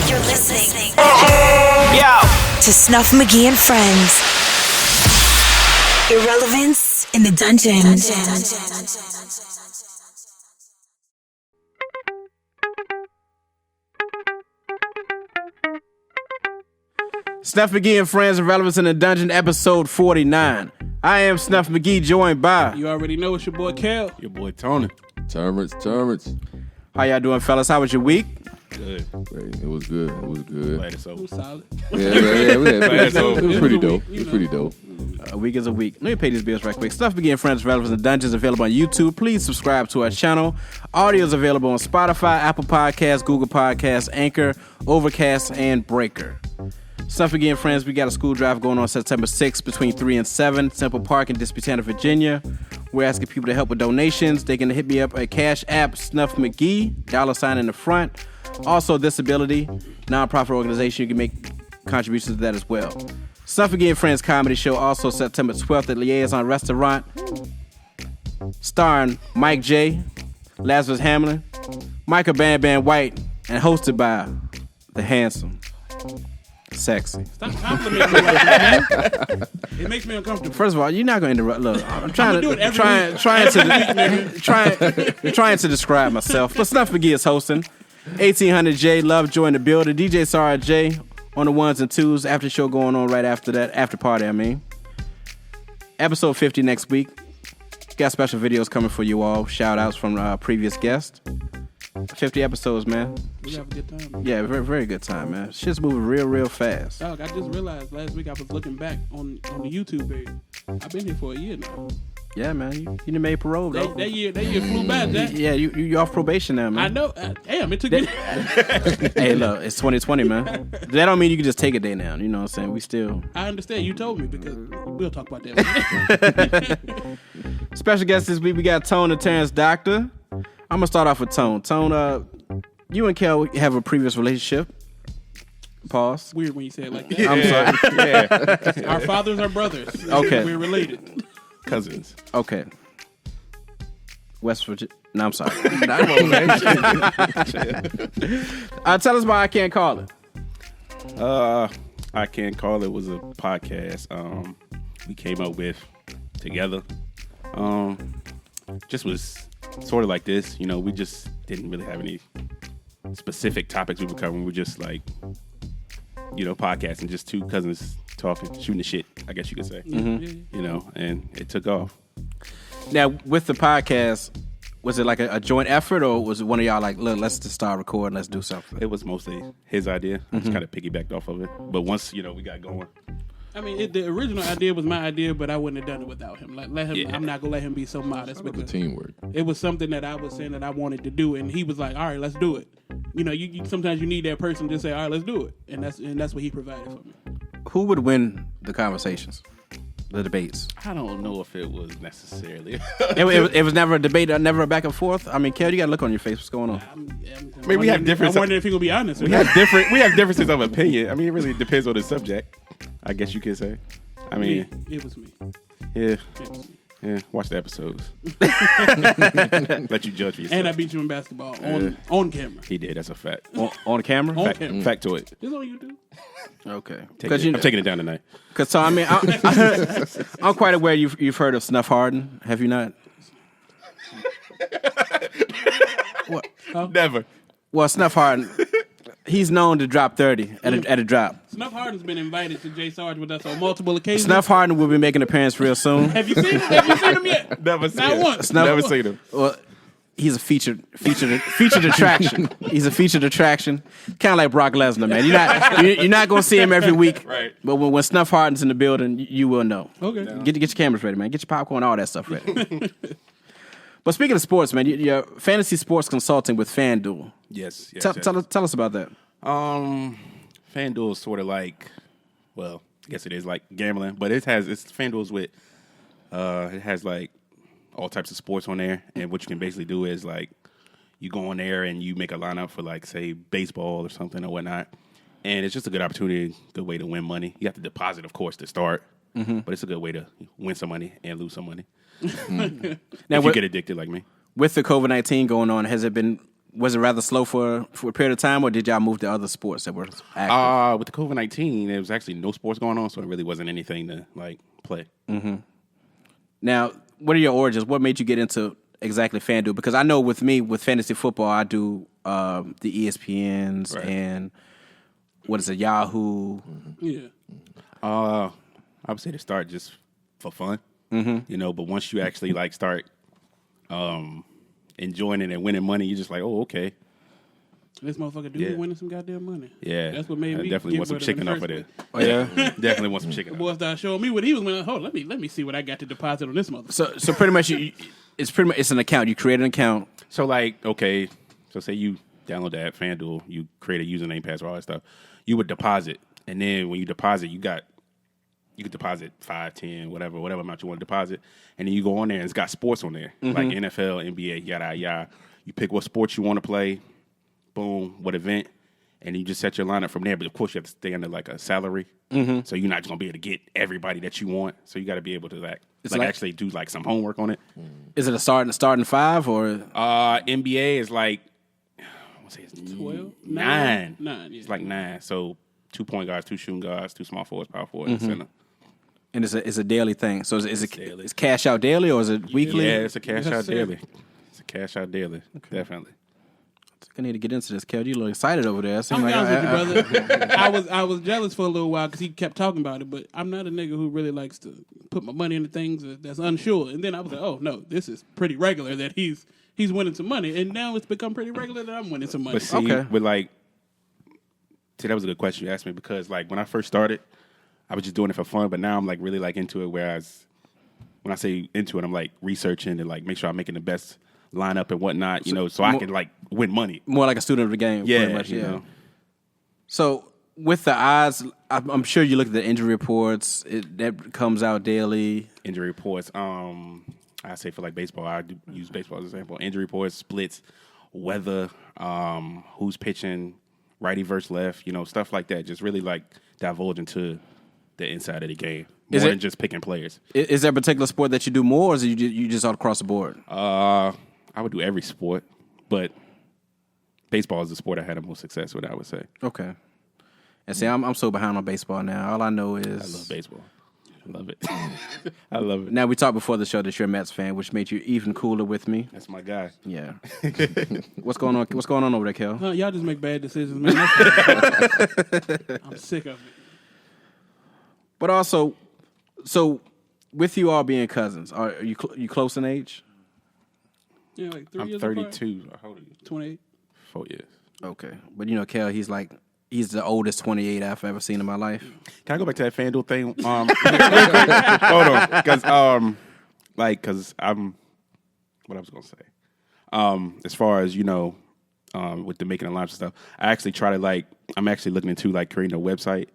You're listening to Snuff Magee and Friends. Irrelevance in the dungeon. Snuff Magee and Friends, Irrelevance in the Dungeon, episode 49. I am Snuff Magee, joined by... You already know it's your boy Kel. Your boy Tony. Terrence. How y'all doing, fellas? How was your week? Good. It was good. Glad it's It over. was solid. It was pretty dope. It was pretty dope. A week is a week. Let me pay these bills right quick. Snuff Magee and Friends, Irrelevance in the Dungeon is available on YouTube. Please subscribe to our channel. Audio is available on Spotify, Apple Podcasts, Google Podcasts, Anchor, Overcast, and Breaker. Snuff Magee and Friends, we got a school drive going on September 6th between 3 and 7, Temple Park in Disputanta, Virginia. We're asking people to help with donations. They can hit me up at Cash App, Snuff Magee, $ in the front. Also, Disability, nonprofit organization. You can make contributions to that as well. Snuff Magee and Friends comedy show also September 12th at Liaison Restaurant, starring Mike J, Lazarus Hamlin, Micah Bam White, and hosted by the handsome, sexy. Stop complimenting me like that, man. It makes me uncomfortable. First of all, you're not going to interrupt. Look, I'm trying do it every trying to describe myself. But Snuff Magee is hosting. 1800J, Love Joy in the building. DJ Sarah J on the ones and twos. After show going on right after that. After party, I mean. Episode 50 next week. Got special videos coming for you all. Shout outs from previous guests. 50 episodes, man. We have a good time. Man. Yeah, very, very good time, man. Shit's moving real fast. Dog, I just realized last week I was looking back on the YouTube page. I've been here for a year now. Yeah, man. You done made parole, though. That year flew by, Jack. Yeah, you off probation now, man. I know. Damn, it took me. Hey, look, it's 2020, man. That don't mean you can just take a day now. You know what I'm saying? We still... I understand. You told me because we'll talk about that. Special guest this week, we got Tone and Terence Doctor. I'm going to start off with Tone. Tone, you and Kel have a previous relationship. Pause. Weird when you say it like that. I'm sorry. Our fathers are brothers. Okay. We're related. Cousins. Okay. West Virginia. No, I'm sorry. Tell us why I can't call it. I Can't Call It was a podcast we came up with together. Just was sort of like this, you know, we just didn't really have any specific topics we were covering. We're just like, you know, podcasting, just two cousins talking, shooting the shit, I guess you could say. Mm-hmm. You know, and it took off. Now, with the podcast, was it like a joint effort, or was it one of y'all like, look, let's just start recording, let's do something? It was mostly his idea. I just kind of piggybacked off of it. But once, you know, we got going. I mean, the original idea was my idea, but I wouldn't have done it without him. Like, let him. Yeah. I'm not gonna let him be so modest The because teamwork. it was something that I was saying that I wanted to do, and he was like, "All right, let's do it." You know, you sometimes you need that person to say, "All right, let's do it," and that's what he provided for me. Who would win the conversations, the debates? I don't know if it was necessarily. It was never a debate, never a back and forth. I mean, Kel, you got to look on your face. What's going on? I mean, we have different. I'm wondering if he gonna be honest. We have differences of opinion. I mean, it really depends on the subject, I guess you could say. I mean, it was me. yeah. It was me. Yeah, watch the episodes. Let you judge for yourself. And I beat you in basketball on camera. He did. That's a fact. On camera? On camera. Fact to it. This on YouTube. Okay. I'm taking it down tonight. Because so I mean, I'm quite aware you've heard of Snuff Harden. Have you not? What? Huh? Never. Well, Snuff Harden, he's known to drop 30 at a drop. Snuff Harden's been invited to J. Sarge with us on multiple occasions. Snuff Harden will be making an appearance real soon. Have you seen him? Have you seen him yet? Never seen Not him. once. Never seen him. Well, he's a featured attraction. He's a featured attraction, kind of like Brock Lesnar, man. You're not gonna see him every week, Right. But when Snuff Harden's in the building, you will know. Okay. Get your cameras ready, man. Get your popcorn, all that stuff ready. But speaking of sports, man, you're fantasy sports consulting with FanDuel. Yes. Tell us about that. FanDuel is sort of like, well, I guess it is like gambling, but it's FanDuel's with, it has like all types of sports on there, and what you can basically do is like, you go on there and you make a lineup for like, say, baseball or something or whatnot, and it's just a good opportunity, good way to win money. You have to deposit, of course, to start, but it's a good way to win some money and lose some money. Now, if you get addicted like me. With the COVID-19 going on, has it been Was it rather slow for a period of time, or did y'all move to other sports that were active? With the COVID-19, there was actually no sports going on, so it really wasn't anything to like play. Mm-hmm. Now, what are your origins? What made you get into exactly FanDuel? Because I know with me, with fantasy football, I do the ESPNs and what is it, Yahoo? Yeah. I would say to start just for fun, but once you actually like start enjoying it and winning money, you're just like, oh, okay. This motherfucker do be winning some goddamn money. Yeah. That's what made me definitely want some chicken off of it. Oh, yeah? Definitely want some chicken. The boy started showing me what he was winning. Hold on, let me see what I got to deposit on this motherfucker. So pretty much, it's an account. You create an account. So like, okay, so say you download the app FanDuel, you create a username, password, all that stuff. You would deposit, and then when you deposit, you could deposit 5, 10, whatever amount you want to deposit, and then you go on there and it's got sports on there, like NFL, NBA, yada yada. You pick what sports you want to play, boom, what event, and you just set your lineup from there. But of course, you have to stay under like a salary, so you're not just gonna be able to get everybody that you want. So you got to be able to like actually do like some homework on it. Is it a starting five or? NBA is like, I want to say it's 12? 9. 9, yeah. It's like 9. So 2 point guards, 2 shooting guards, 2 small forwards, power forward, and center. And it's a daily thing. So is it daily. it's cash out daily or is it weekly? Yeah, it's a cash out daily. It's a cash out daily, definitely. I need to get into this, Kel. You look excited over there. I'm like honest with you, brother. I was jealous for a little while because he kept talking about it, but I'm not a nigga who really likes to put my money into things that's unsure. And then I was like, oh no, this is pretty regular that he's winning some money, and now it's become pretty regular that I'm winning some money. But see, with like, that was a good question you asked me because like when I first started, I was just doing it for fun, but now I'm like really like into it. Whereas when I say into it, I'm like researching and like make sure I'm making the best lineup and whatnot, so I can like win money. More like a student of the game, pretty much. You know. So with the odds, I'm sure you look at the injury reports. That comes out daily. Injury reports. I say for like baseball, I do use baseball as an example. Injury reports, splits, weather, who's pitching, righty versus left, stuff like that. Just really like divulge into the inside of the game more than just picking players. Is there a particular sport that you do more, or is it you just all across the board? I would do every sport, but baseball is the sport I had the most success with, I would say. Okay. And see, I'm so behind on baseball now. All I know is I love baseball. I love it. I love it. Now, we talked before the show that you're a Mets fan, which made you even cooler with me. That's my guy. Yeah. What's going on? What's going on over there, Kel? Y'all just make bad decisions, man. I'm sick of it. But also, so with you all being cousins, are you close in age? Yeah, like 3 I'm years 32. How old are you? 28. 4 years. Okay. But Kel, he's the oldest 28 I've ever seen in my life. Can I go back to that FanDuel thing? Hold on. Because I'm, what I was going to say. As far as, with the making the lines and stuff, I actually try to I'm actually looking into creating a website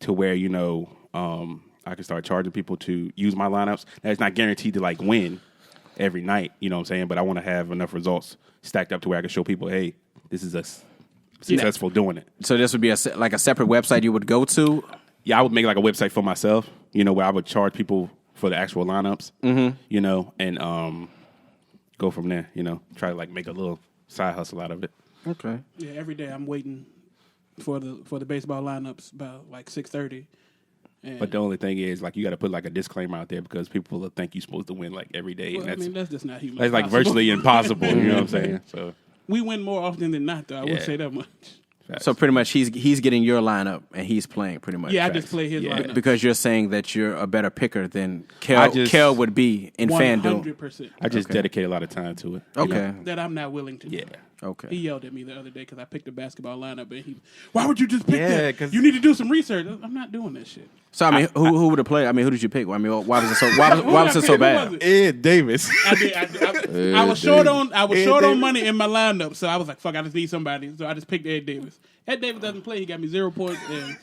to where, I can start charging people to use my lineups. Now, it's not guaranteed to win every night, you know what I'm saying? But I want to have enough results stacked up to where I can show people, hey, this is us successful doing it. So this would be a separate website you would go to? Yeah, I would make a website for myself, where I would charge people for the actual lineups, and go from there, try to make a little side hustle out of it. Okay. Yeah, every day I'm waiting for the baseball lineups about 6:30. But the only thing is, you got to put a disclaimer out there because people will think you're supposed to win every day. Well, and that's just not human. That's virtually impossible. You know what I'm saying? So we win more often than not, though. I would say that much. Facts. So pretty much he's getting your lineup and he's playing pretty much. Yeah, I just play his lineup. Because you're saying that you're a better picker than Kel would be in FanDuel. 100%. I just dedicate a lot of time to it. Okay. That I'm not willing to do. Yeah. Okay. He yelled at me the other day because I picked a basketball lineup and why would you just pick that? Yeah, 'cause you need to do some research. I'm not doing that shit. So who would have played? Who did you pick? Why was it so? Why was it so bad? Ed Davis. I was short on money in my lineup, so I was like, fuck, I just need somebody. So I just picked Ed Davis. Ed Davis doesn't play. He got me 0 points, and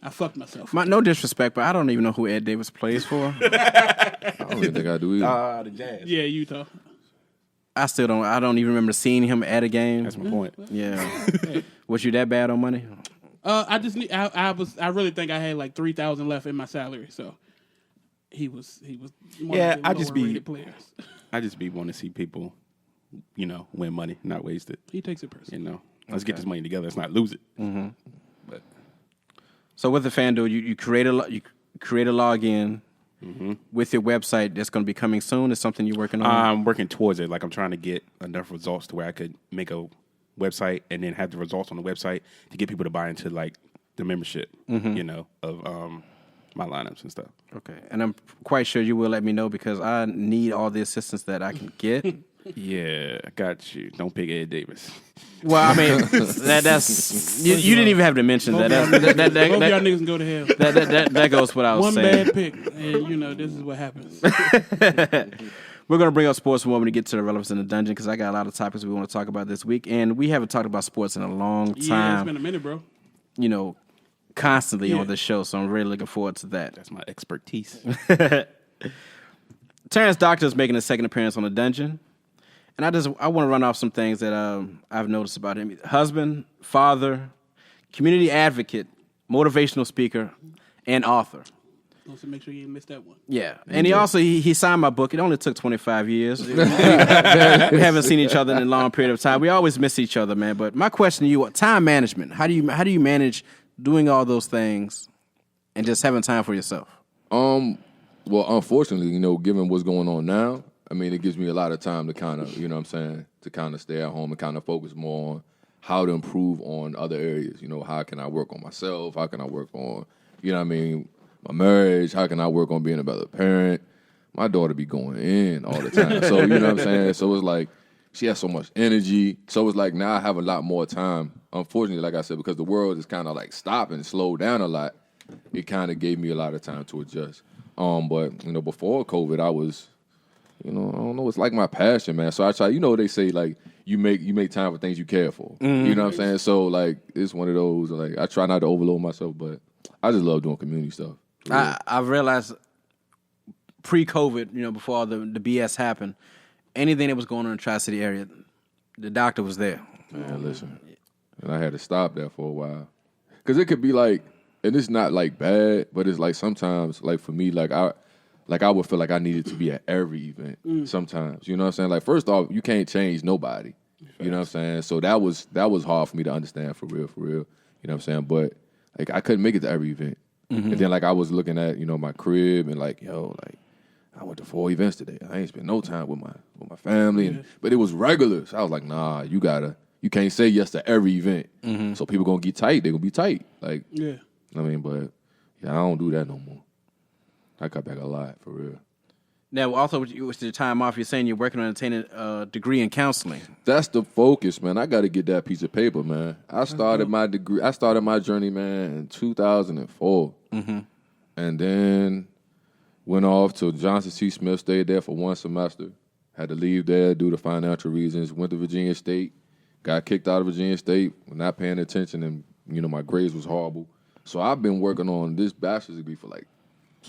I fucked myself. No disrespect, but I don't even know who Ed Davis plays for. I don't even think I do either. The Jazz. Yeah, Utah. I still don't. I don't even remember seeing him at a game. That's my point. Yeah. Was you that bad on money? I just need. I really think I had $3,000 left in my salary, so he was. One of the I just lower rated players. I just be wanting to see people win money, not waste it. He takes it personally. Let's get this money together. Let's not lose it. Mm-hmm. But so with the FanDuel, you create a login with your website that's going to be coming soon. Is something you're working on? I'm working towards it. Like I'm trying to get enough results to where I could make a website and then have the results on the website to get people to buy into like the membership, of my lineups and stuff. Okay, and I'm quite sure you will let me know because I need all the assistance that I can get. Yeah, I got you. Don't pick Ed Davis. Well, I mean, that's you didn't even have to mention that. Both y'all niggas can go to hell. That goes without One saying. bad pick, and this is what happens. We're going to bring up sports when we get to the relevance in the dungeon because I got a lot of topics we want to talk about this week, and we haven't talked about sports in a long time. Yeah, it's been a minute, bro. Constantly on this show, so I'm really looking forward to that. That's my expertise. Terence Doctor is making a second appearance on the dungeon, and I want to run off some things that I've noticed about him. Husband, father, community advocate, motivational speaker, and author. So make sure you didn't miss that one. Yeah, and he signed my book. It only took 25 years. We haven't seen each other in a long period of time. We always miss each other, man. But my question to you: time management. How do you manage doing all those things and just having time for yourself? Well, unfortunately, given what's going on now, I mean, it gives me a lot of time to kind of, to kind of stay at home and kind of focus more on how to improve on other areas. How can I work on myself? How can I work on, my marriage? How can I work on being a better parent? My daughter be going in all the time. So, So it's like she has so much energy. So it's like now I have a lot more time. Unfortunately, like I said, because the world is kind of like stopped and slowed down a lot, it kind of gave me a lot of time to adjust. But before COVID, I was, I don't know, it's like my passion, man. So I try, they say like you make time for things you care for. Mm-hmm. You know what I'm saying? So like it's one of those like I try not to overload myself, but I just love doing community stuff. I've realized pre-COVID, before all the BS happened, anything that was going on in the Tri-City area, the doctor was there. Man, listen. And I had to stop that for a while. Because it could be like, and it's not like bad, but it's like sometimes, like for me, like I would feel like I needed to be at every event sometimes. You know what I'm saying? Like first off, you can't change nobody. You know what I'm saying? So that was hard for me to understand for real. You know what I'm saying? But like I couldn't make it to every event. Mm-hmm. And then like I was looking at, my crib and like, I went to 4 events today. I ain't spent no time with my family. But it was regular. So I was like, nah, you can't say yes to every event. Mm-hmm. So people gonna get tight. They gonna be tight. Like, yeah. I mean, but I don't do that no more. I cut back a lot for real. Now, also with your time off, you're saying you're working on attaining a degree in counseling. That's the focus, man. I got to get that piece of paper, man. I started my degree. I started my journey, man, in 2004, and then went off to Johnson C. Smith. Stayed there for 1 semester. Had to leave there due to financial reasons. Went to Virginia State. Got kicked out of Virginia State. Not paying attention, and my grades was horrible. So I've been working on this bachelor's degree for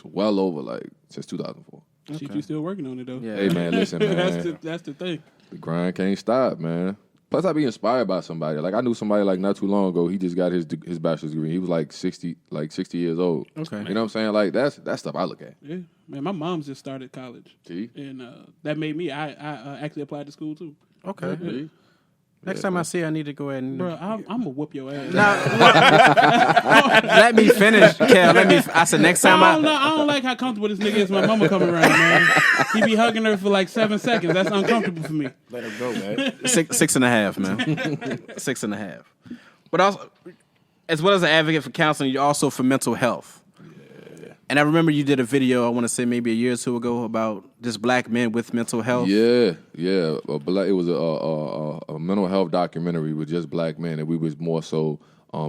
well over since 2004. Okay. You still working on it though. Yeah. Hey man, listen, man. that's the thing. The grind can't stop, man. Plus, I be inspired by somebody. Like I knew somebody not too long ago. He just got his bachelor's degree. He was 60 years old. Okay, you know what I'm saying? Like that's stuff I look at. Yeah, man. My mom's just started college. See, and that made me. I actually applied to school too. Okay. Yeah. Next time I see, I need to go ahead and. Bro, I'm gonna whoop your ass. Let me finish, Kel. I said next time I don't like how comfortable this nigga is. My mama coming around, man. He be hugging her for 7 seconds. That's uncomfortable for me. Let her go, man. 6.5, man. 6.5. But also, as well as an advocate for counseling, you're also for mental health. And I remember you did a video, I want to say maybe a year or two ago, about just black men with mental health. Yeah. It was a mental health documentary with just black men, and we was more so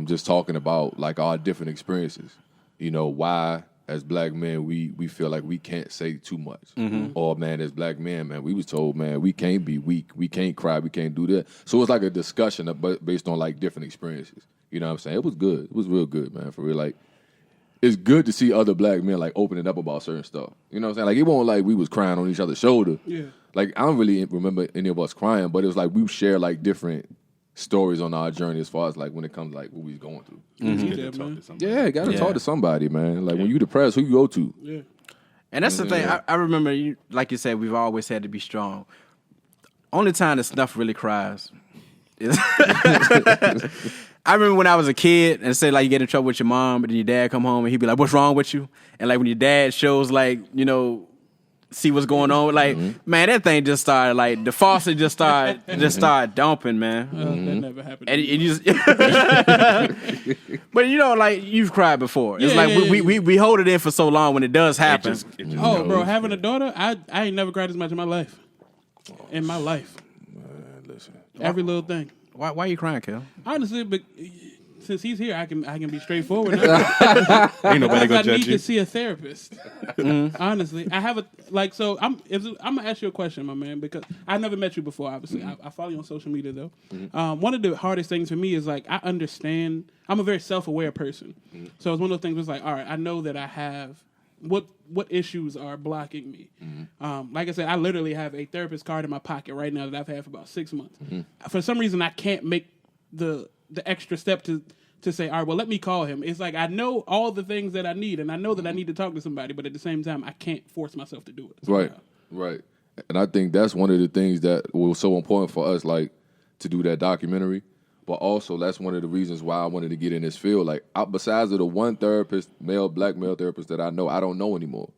just talking about our different experiences. Why as black men we feel like we can't say too much, or man, as black men, man, we was told, man, we can't be weak, we can't cry, we can't do that. So it was like a discussion based on different experiences. You know what I'm saying? It was good. It was real good, man. For real, it's good to see other black men opening up about certain stuff. You know what I'm saying? It wasn't we was crying on each other's shoulder. Yeah. I don't really remember any of us crying, but it was we share different stories on our journey as far as when it comes what we was going through. Mm-hmm. Gotta talk to somebody, man. When you depressed, who you go to? Yeah. And that's the thing. I remember, like you said, we've always had to be strong. only time that Snuff really cries is I remember when I was a kid and say like you get in trouble with your mom, but then your dad come home and he'd be like, "What's wrong with you?" And like when your dad shows like, you know, see what's going on, like man, that thing just started like the faucet just started dumping, man. That never happened. And you just, but you know, like you've cried before. It's like we hold it in for so long when it does happen. It just Oh, goes. bro, having a daughter, I ain't never cried as much in my life. In my life, Listen. every little thing. Why are you crying, Kel? Honestly, but since he's here, I can be straightforward. Now. Ain't nobody I gonna need judge to you. see a therapist. Honestly, I have so I'm gonna ask you a question, my man, because I never met you before. Obviously, I follow you on social media though. One of the hardest things for me is like I understand. I'm a very self-aware person, so it's one of those things. Where it's like, all right, I know that I have what issues are blocking me. Like I said, I literally have a therapist card in my pocket right now that I've had for about 6 months. For some reason, I can't make the extra step to say, all right, well, let me call him. It's like I know all the things that I need, and I know that I need to talk to somebody, but at the same time, I can't force myself to do it. Right. And I think that's one of the things that was so important for us, like, to do that documentary. But also, that's one of the reasons why I wanted to get in this field. Like, besides of the one therapist, black male therapist that I don't know anymore.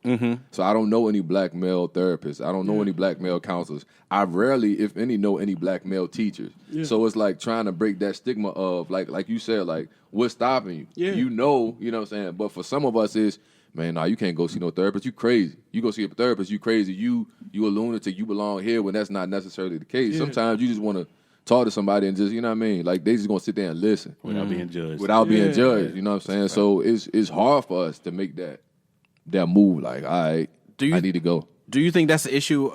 So I don't know any black male therapists. I don't know any black male counselors. I rarely, if any, know any black male teachers. So it's like trying to break that stigma of, like you said, like, what's stopping you? You know what I'm saying? But for some of us, it's, man, nah, you can't go see no therapist. You crazy. You go see a therapist, you crazy. You a lunatic. You belong here when that's not necessarily the case. Sometimes you just want to talk to somebody and just, you know what I mean? Like, they just going to sit there and listen. Without being judged. Without being judged, you know what I'm saying? So it's hard for us to make that move. Like, all right, I need to go. Do you think that's the issue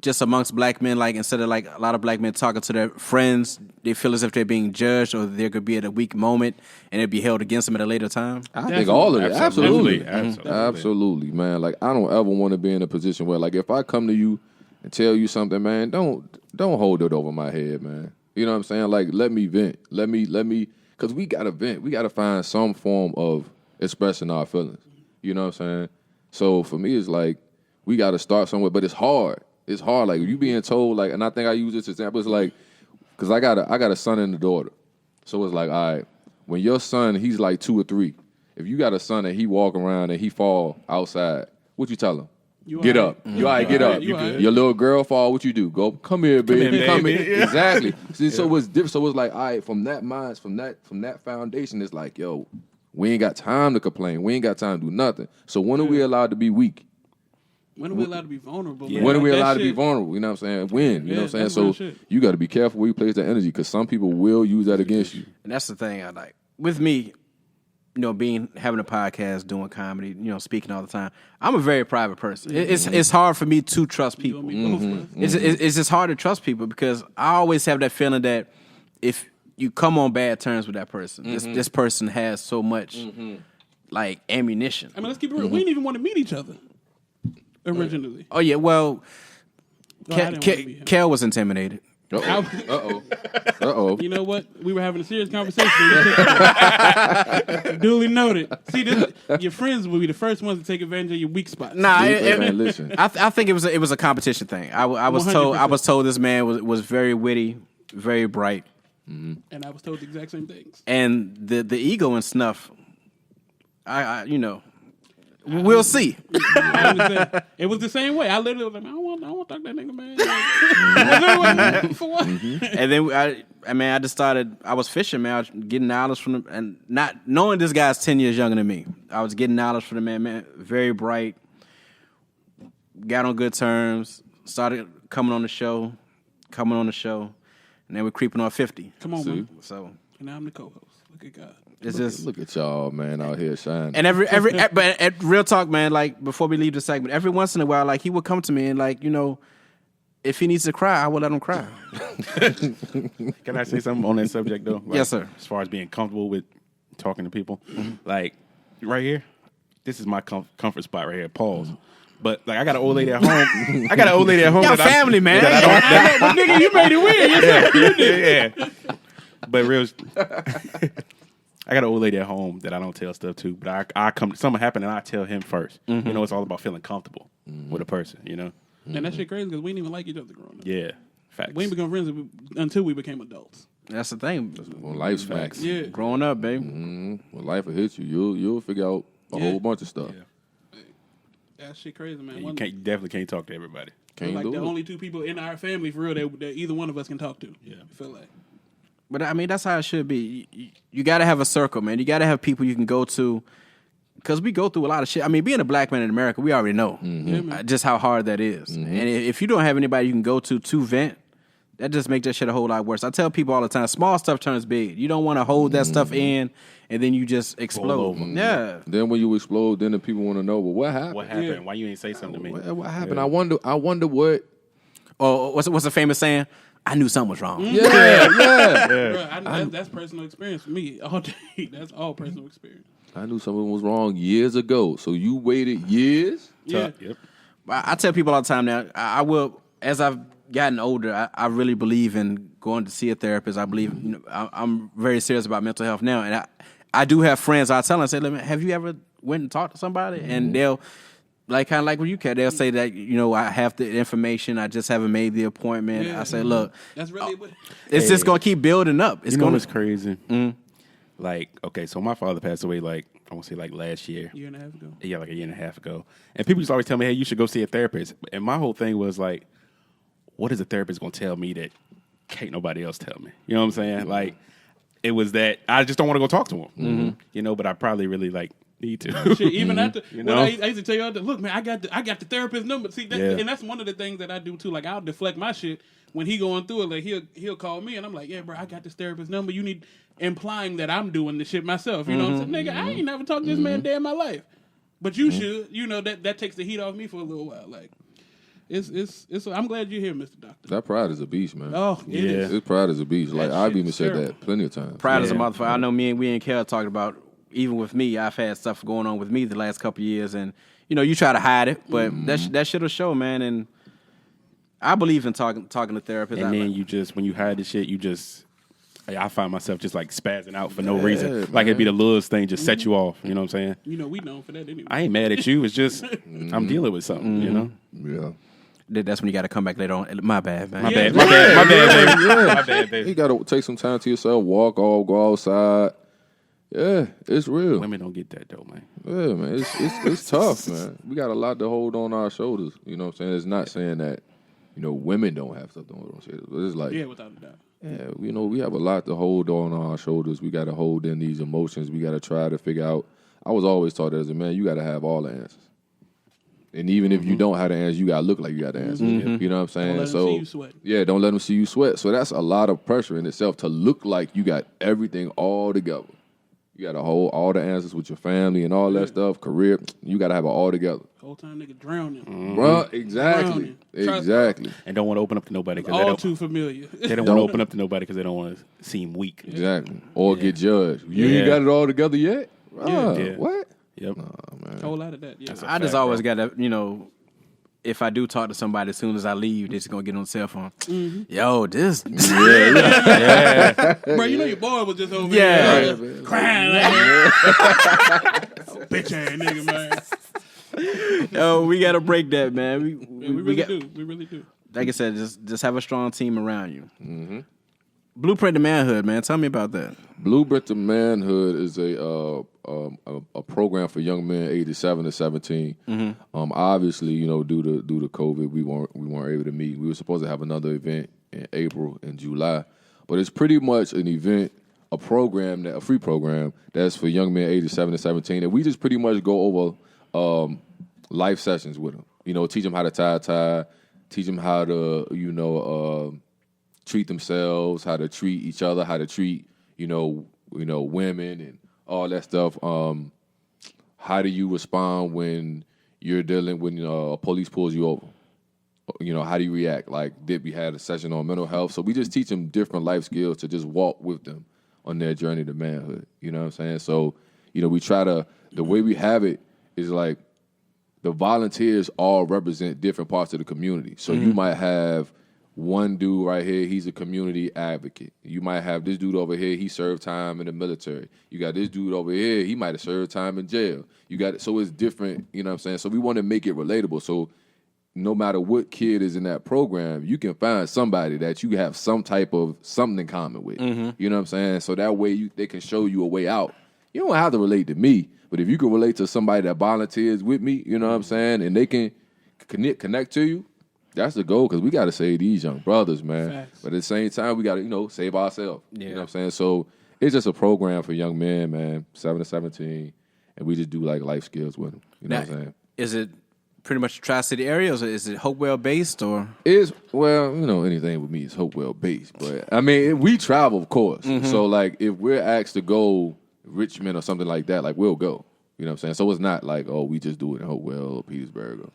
just amongst black men? Like, instead of like a lot of black men talking to their friends, they feel as if they're being judged or there could be at a weak moment and it'd be held against them at a later time? I think all of it. Absolutely. Absolutely, man. Like, I don't ever want to be in a position where, like, if I come to you and tell you something, man, don't hold it over my head, man. You know what I'm saying? Like, let me vent. Let me, because we got to vent. We got to find some form of expressing our feelings. You know what I'm saying? So for me, it's like, we got to start somewhere, but it's hard. It's hard. Like, you being told, like, and I think I use this example, it's like, because I got a son and a daughter. So it's like, all right, when your son, he's like 2 or 3, if you got a son and he walk around and he fall outside, what you tell him? Get up. You all right, get up. Your little girl fall, what you do? Go, come here, baby. Come here. Exactly. See, so it's different. So it's like, all right, from that foundation, it's like, yo, we ain't got time to complain. We ain't got time to do nothing. So when are we allowed to be weak? When are we allowed to be vulnerable? When are we allowed to be vulnerable? You know what I'm saying? When? You know what I'm saying? So you got to be careful where you place that energy because some people will use that against you. And that's the thing I like. With me, you know, having a podcast, doing comedy, you know, speaking all the time. I'm a very private person. It's hard for me to trust people. It's just hard to trust people because I always have that feeling that if you come on bad terms with that person, this person has so much like ammunition. I mean, let's keep it real. We didn't even want to meet each other originally. Oh yeah, well, I didn't wanna meet him. Kel was intimidated. Uh-oh. You know what? We were having a serious conversation. Duly noted. See, your friends will be the first ones to take advantage of your weak spots. Nah, Man, listen. I think it was a competition thing. I was 100%. told this man was very witty, very bright, And I was told the exact same things. and the ego and Snuff. I you know, we'll see. I understand. It was the same way. I literally was like, man, I want to talk to that nigga, man. For what? And then I just started. I was fishing, man. I was getting knowledge from him, and not knowing this guy's 10 years younger than me. I was getting knowledge from the man. Man, very bright. Got on good terms. Started coming on the show, and then we're creeping on 50. Come on, man. So And now I'm the co-host. Look at God. it's just. Look at y'all, man, out here shining. And but at real talk, man, like before we leave the segment, every once in a while, like he would come to me and like, you know, if he needs to cry, I will let him cry. Can I say something on that subject though? Like, Yes, sir. As far as being comfortable with talking to people, like right here, this is my comfort spot right here. Pause. But like I got an old lady at home. Y'all family, man. But nigga, you made it weird. Yeah. But real, I got an old lady at home that I don't tell stuff to. But I come, something happen and I tell him first. You know, it's all about feeling comfortable with a person. You know. And that shit crazy because we didn't even like each other growing up. Yeah. Facts. We ain't become friends until we became adults. That's the thing. When life's facts. Yeah. Growing up, baby. When life will hit you, you'll figure out a whole bunch of stuff. Yeah. That shit crazy, man. You definitely can't talk to everybody. Can't like do the it. only two people in our family for real that either one of us can talk to. Yeah. I feel like. But I mean, that's how it should be. You got to have a circle, man. You got to have people you can go to. Because we go through a lot of shit. I mean, being a black man in America, we already know just how hard that is. And if you don't have anybody you can go to vent, that just makes that shit a whole lot worse. I tell people all the time, small stuff turns big. You don't want to hold that stuff in, and then you just explode. Yeah. Then when you explode, then the people want to know, well, what happened? What happened? Why you ain't say something to me? What happened? I wonder what. Oh, what's the famous saying? I knew something was wrong. Yeah. Bro, that's personal experience for me all day. That's all personal experience. I knew something was wrong years ago. So you waited years? Yeah. Yep. I tell people all the time now, I will, as I've gotten older, I really believe in going to see a therapist. I believe, I'm very serious about mental health now. And I do have friends I tell them, I say, have you ever went and talked to somebody? And they'll, like kind of like what you can, they'll say that, I have the information, I just haven't made the appointment. Yeah. I say, look, That's really what. it's just going to keep building up. It's going what's crazy? Like, okay, so my father passed away, like, I want to say, like, last year. Year and a half ago. Yeah, like a year and a half ago. And people used to always tell me, hey, you should go see a therapist. And my whole thing was, like, what is a therapist going to tell me that can't nobody else tell me? You know what I'm saying? Like, it was that I just don't want to go talk to him. But I probably really, like, need to. Shit, even after, You know? I used to tell y'all, look, man, I got the therapist number. See, and that's one of the things that I do too. Like, I'll deflect my shit when he going through it. Like, he'll call me, and I'm like, yeah, bro, I got this therapist number. You need, implying that I'm doing the shit myself. You know what I'm saying? Nigga, I ain't never talked to this man a day in my life. But you should. That takes the heat off me for a little while. Like, it's. I'm glad you're here, Mr. Doctor. That pride is a beast, man. Oh, it is. His pride is a beast. Like, That I've shit even is said terrible. that plenty of times. Pride as a motherfucker. I know we and Kel talked about, even with me, I've had stuff going on with me the last couple of years, and you try to hide it, but that shit'll show, man. And I believe in talking to therapists. And then when you hide the shit, I find myself just like spazzing out for no reason. Man. Like it'd be the littlest thing, just set you off. You know what I'm saying? We known for that anyway. I ain't mad at you. It's just I'm dealing with something. You know? Yeah. That's when you got to come back later on. My bad, man. My bad, baby. My bad, baby. You got to take some time to yourself, go outside. Yeah, it's real. Women don't get that though, man. Yeah, man, it's tough, man. We got a lot to hold on our shoulders. You know what I'm saying? It's not saying that, women don't have stuff to hold on their shoulders. But it's like, Yeah, without a doubt. yeah, we have a lot to hold on our shoulders. We got to hold in these emotions. We got to try to figure out. I was always taught that as a man, you got to have all the answers. And even if you don't have the answers, you got to look like you got the answers. You know what I'm saying? Don't let them see you sweat. Yeah, don't let them see you sweat. So that's a lot of pressure in itself to look like you got everything all together. You got to hold all the answers with your family and all that stuff, career. You got to have it all together. Whole time nigga drowning. Bro, exactly. Drowning. Exactly. And don't want to open up to nobody because All too familiar. they don't want to open up to nobody because they don't want to seem weak. Exactly. Or get judged. You ain't got it all together yet? Yeah. What? Yep. Whole lot of that. Yeah. I just always got to, if I do talk to somebody, as soon as I leave, they're just going to get on the cell phone. Yo, this. Bro, your boy was just over Yeah. here crying like bitch ass nigga, man. Yo, we got to break that, man. We really do. We really do. Like I said, just have a strong team around you. Blueprint to Manhood, man. Tell me about that. Blueprint to Manhood is a program for young men ages 7 to 17. Obviously, due to COVID, we weren't able to meet. We were supposed to have another event in April and July, but it's pretty much an event, a free program that's for young men ages 7 to 17, and we just pretty much go over life sessions with them. Teach them how to tie a tie, teach them how to treat themselves, how to treat each other, how to treat women and all that stuff. How do you respond when you're dealing when a police pulls you over? How do you react? Like, we had a session on mental health, so we just teach them different life skills to just walk with them on their journey to manhood. You know what I'm saying? So, we try to, the way we have it is like the volunteers all represent different parts of the community. So you might have one dude right here, he's a community advocate. You might have this dude over here, he served time in the military. You got this dude over here, he might have served time in jail. So it's different, you know what I'm saying? So we want to make it relatable. So no matter what kid is in that program, you can find somebody that you have some type of something in common with. You know what I'm saying? So that way they can show you a way out. You don't have to relate to me, but if you can relate to somebody that volunteers with me, you know what I'm saying, and they can connect to you, that's the goal, because we got to save these young brothers, man. Facts. But at the same time, we got to, save ourselves. Yeah. You know what I'm saying? So it's just a program for young men, man, 7 to 17, and we just do like life skills with them. You know what I'm saying? Is it pretty much the Tri-City area, or is it Hopewell based, or? Anything with me is Hopewell based. But, I mean, we travel, of course. So, like, if we're asked to go Richmond or something like that, like, we'll go. You know what I'm saying? So it's not like, we just do it in Hopewell or Petersburg.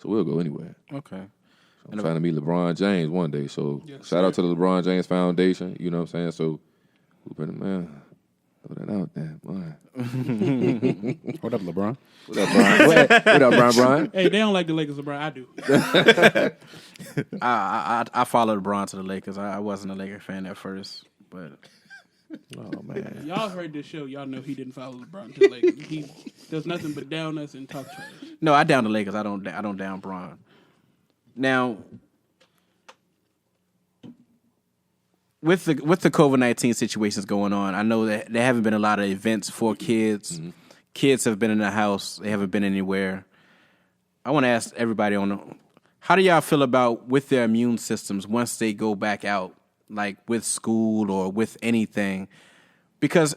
So we'll go anywhere. Okay. I'm trying to meet LeBron James one day. So shout out to the LeBron James Foundation. You know what I'm saying? So, man, throw that out there, boy. What up, LeBron? What up, Brian? What up, Brian? Hey, they don't like the Lakers, LeBron. I do. I followed LeBron to the Lakers. I wasn't a Laker fan at first, but oh man, Y'all heard this show. Y'all know he didn't follow LeBron to the Lakers. He does nothing but down us and talk trash. no, I down the Lakers. I don't down Bron. Now, with the COVID-19 situations going on, I know that there haven't been a lot of events for kids. Kids have been in the house; they haven't been anywhere. I want to ask everybody how do y'all feel about with their immune systems once they go back out, like with school or with anything? Because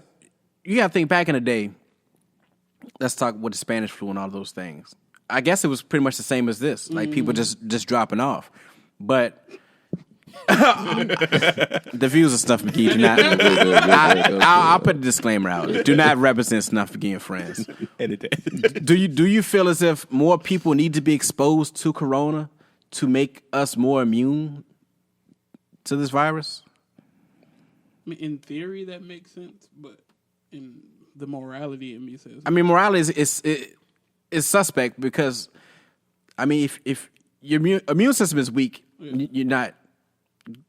you got to think back in the day. Let's talk with the Spanish flu and all those things. I guess it was pretty much the same as this, like people just dropping off. But the views of Snuff Magee do not. I'll put a disclaimer out. Do not represent Snuff Magee and friends. Edit that. Do you feel as if more people need to be exposed to corona to make us more immune to this virus? I mean, in theory, that makes sense, but in the morality in me says, I mean, morality is suspect because, I mean, if your immune system is weak, you're not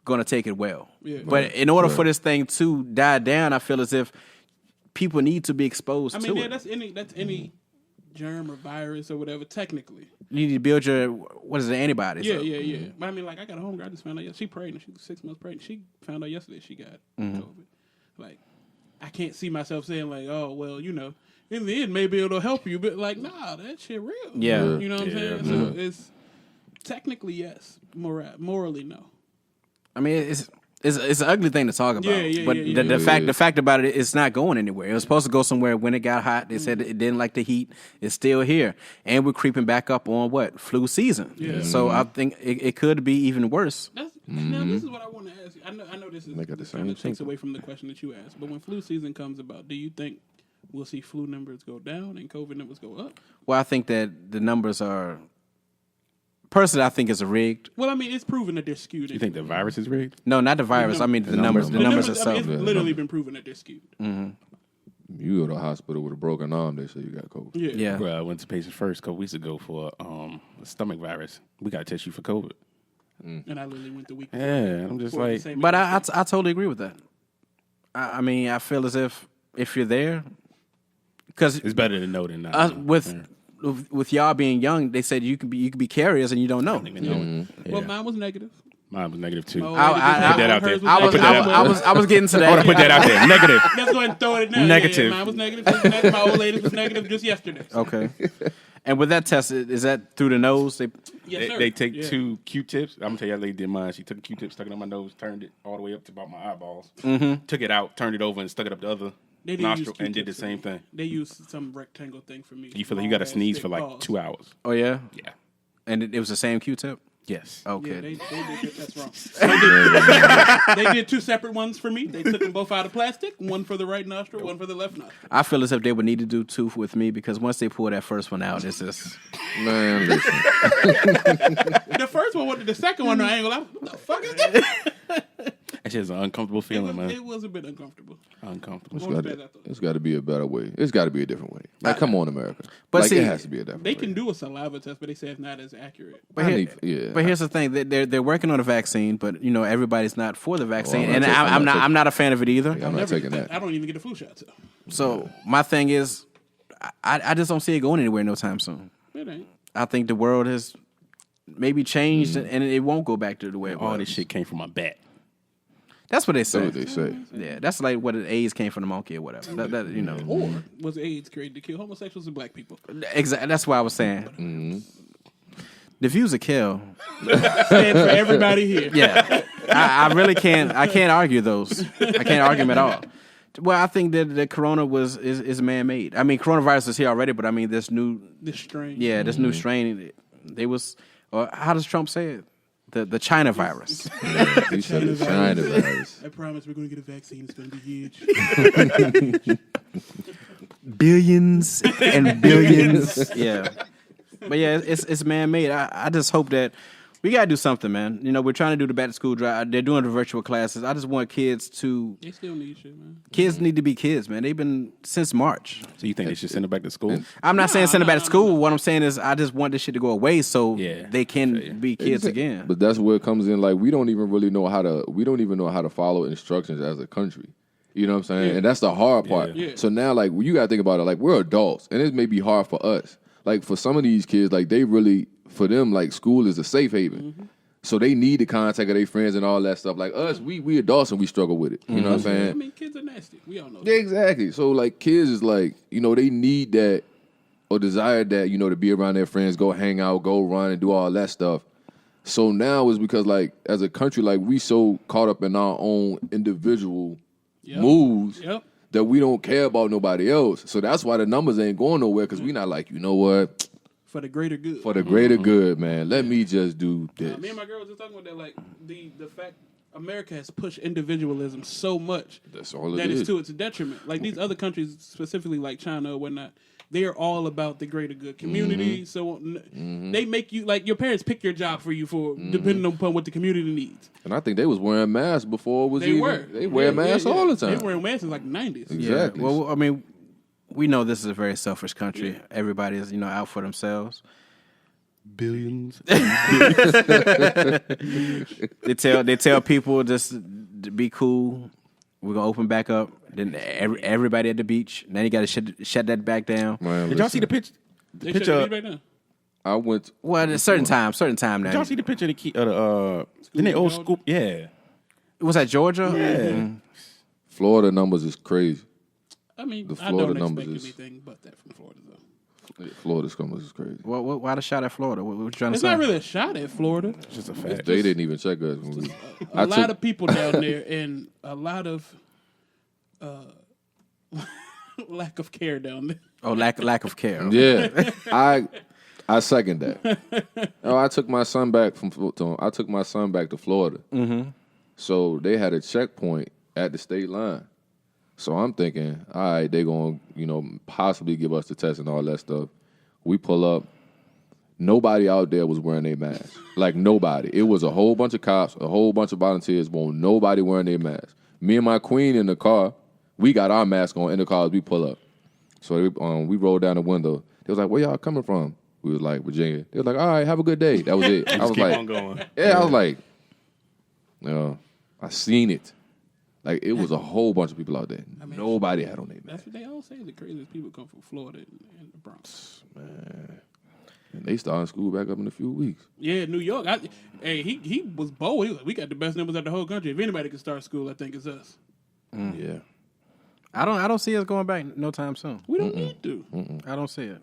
going to take it well. Yeah. But in order for this thing to die down, I feel as if people need to be exposed to it. that's any germ or virus or whatever. Technically, You need to build your antibodies. yeah, up. yeah. But I mean, like I got a homegirl. I just found out she pregnant. She's 6 months pregnant. She found out yesterday she got COVID. Like, I can't see myself saying like, oh well, in the end maybe it'll help you, but like, nah, that shit real. Yeah. You know what I'm saying? So it's technically yes, morally no. I mean, it's an ugly thing to talk about. But the fact about it, it's not going anywhere. It was supposed to go somewhere when it got hot. They said it didn't like the heat. It's still here, and we're creeping back up on flu season. Yeah. So I think it could be even worse. Now this is what I want to ask you. I know this kind of takes away from the question that you asked, but when flu season comes about, do you think we'll see flu numbers go down and COVID numbers go up? Well, I think that the numbers are. Personally, I think it's rigged. Well, I mean, it's proven that they're skewed. You think the virus is rigged? No, not the virus. I mean the numbers. The numbers I itself. mean, it's literally been proven that they're skewed. You go to the hospital with a broken arm, they say you got COVID. Yeah. Bro, I went to patient first a couple weeks ago for a stomach virus. We got to test you for COVID. And I literally went the week before. Yeah, I'm just like, But I totally agree with that. I mean, I feel as if you're there, because it's better to know than not. with y'all being young, they said you could be carriers and you don't know. Well, mine was negative. Mine was negative too. Oh, Put that out there. I was getting to that. I want to put that out there. Negative. Let's go ahead and throw it in there. Negative. Yeah, mine was negative. My old lady was negative just yesterday. Okay. And with that test, is that through the nose? Yes, sir. They take 2 Q-tips. I'm going to tell you, that lady did mine. She took a Q-tip, stuck it on my nose, turned it all the way up to about my eyeballs. Took it out, turned it over, and stuck it up the other nostril, and did the same thing. They used some rectangle thing for me. You feel like you got to sneeze for like 2 hours. Oh, yeah? Yeah. And it was the same Q-tip? Yes. Okay. Yeah, they did that's wrong. They did 2 separate ones for me. They took them both out of plastic, one for the right nostril, one for the left nostril. I feel as if they would need to do 2 with me because once they pull that first one out, it's just... Man, listen. The first one, the second one, I ain't gonna lie. What the fuck is that? That shit's an uncomfortable feeling, man. It was a bit uncomfortable. Uncomfortable. It's got to be a better way. It's got to be a different way. Like, come on, America. But like, see, it has to be a different way. They can do a saliva test, but they say it's not as accurate. But here's the thing: they're working on a vaccine, but everybody's not for the vaccine, Well, I'm not a fan of it either. I'm not taking that. I don't even get a flu shot. So my thing is, I just don't see it going anywhere no time soon. It ain't. I think the world has maybe changed, and it won't go back to the way it All was. this shit came from my bat. That's what they say. That's what they say. Yeah, that's like what the AIDS came from the monkey or whatever. That you know. Or was AIDS created to kill homosexuals and black people? Exactly. That's what I was saying. The views of Kel. Stand for everybody here. Yeah, I really can't. I can't argue those. I can't argue them at all. Well, I think that the corona is man made. I mean, coronavirus is here already, but I mean this strain. Yeah, this new strain. They was. Or how does Trump say it? The China virus. He said the China virus. I promise we're going to get a vaccine. It's going to be huge. Billions and billions. Yeah. But yeah, it's man made. I just hope that we gotta do something, man. You know, we're trying to do the back to school drive. They're doing the virtual classes. I just want kids to. They still need shit, man. Kids need to be kids, man. They've been since March. So you think they should send them back to school? I'm not saying send them back to school. What I'm saying is I just want this shit to go away so they can be kids again. But that's where it comes in. Like we don't even know how to follow instructions as a country. You know what I'm saying? Yeah. And that's the hard part. Yeah. So now, like, you got to think about it. Like, we're adults, and it may be hard for us. Like, for some of these kids, like, for them, like, school is a safe haven. Mm-hmm. So they need the contact of their friends and all that stuff. Like us, we adults and we struggle with it. You know what I'm saying? I mean, kids are nasty. We all know that. Yeah, exactly. So, like, kids is like, you know, they need that or desire that, you know, to be around their friends, go hang out, go run and do all that stuff. So now it's because, like, as a country, like, we so caught up in our own individual moves that we don't care about nobody else. So that's why the numbers ain't going nowhere because we not like, you know what? For the greater good. For the greater good, man. Let me just do this. Me and my girl was just talking about that. Like, the fact America has pushed individualism so much That's all that it it's is. to its detriment. Like, these other countries, specifically like China or whatnot, they are all about the greater good. Community, so they make you, like, your parents pick your job for you for depending upon what the community needs. And I think they was wearing masks before it was They wear masks all the time. They were wearing masks in like the 90s. Exactly. Yeah. Well, I mean, we know this is a very selfish country. Everybody is, out for themselves. Billions. They tell people just to be cool. We're gonna open back up. Then everybody at the beach. Now you got to shut that back down. Man, Did y'all see the picture? They shut it right now. I went. Well, at a certain time now. Did y'all see the picture of the didn't they old school? Yeah. Was that Georgia? Yeah. Florida numbers is crazy. I mean, The I Florida don't numbers expect anything but that from Florida, though. Florida's numbers is crazy. Why the shot at Florida? What you trying to It's say? not really a shot at Florida. It's just a fact. They didn't even check us. When we, A lot of people down there and a lot of lack of care down there. Oh, lack of care. Yeah, I second that. I took my son back to Florida. Mm-hmm. So they had a checkpoint at the state line. So I'm thinking, all right, they're going to, possibly give us the test and all that stuff. We pull up. Nobody out there was wearing their mask. Like, nobody. It was a whole bunch of cops, a whole bunch of volunteers, but nobody wearing their mask. Me and my queen in the car, we got our mask on in the car as we pull up. So we rolled down the window. They was like, where y'all coming from? We was like, Virginia. They was like, all right, have a good day. That was it. I was Keep like, on going. yeah, I was like, I seen it. Like, it was a whole bunch of people out there. Nobody had on their mask. That's what they all say. The craziest people come from Florida and the Bronx. Man. And they starting school back up in a few weeks. Yeah, New York. He was bold. He was like, we got the best numbers out the whole country. If anybody can start school, I think it's us. Yeah. I don't see us going back no time soon. We don't need to. I don't see it.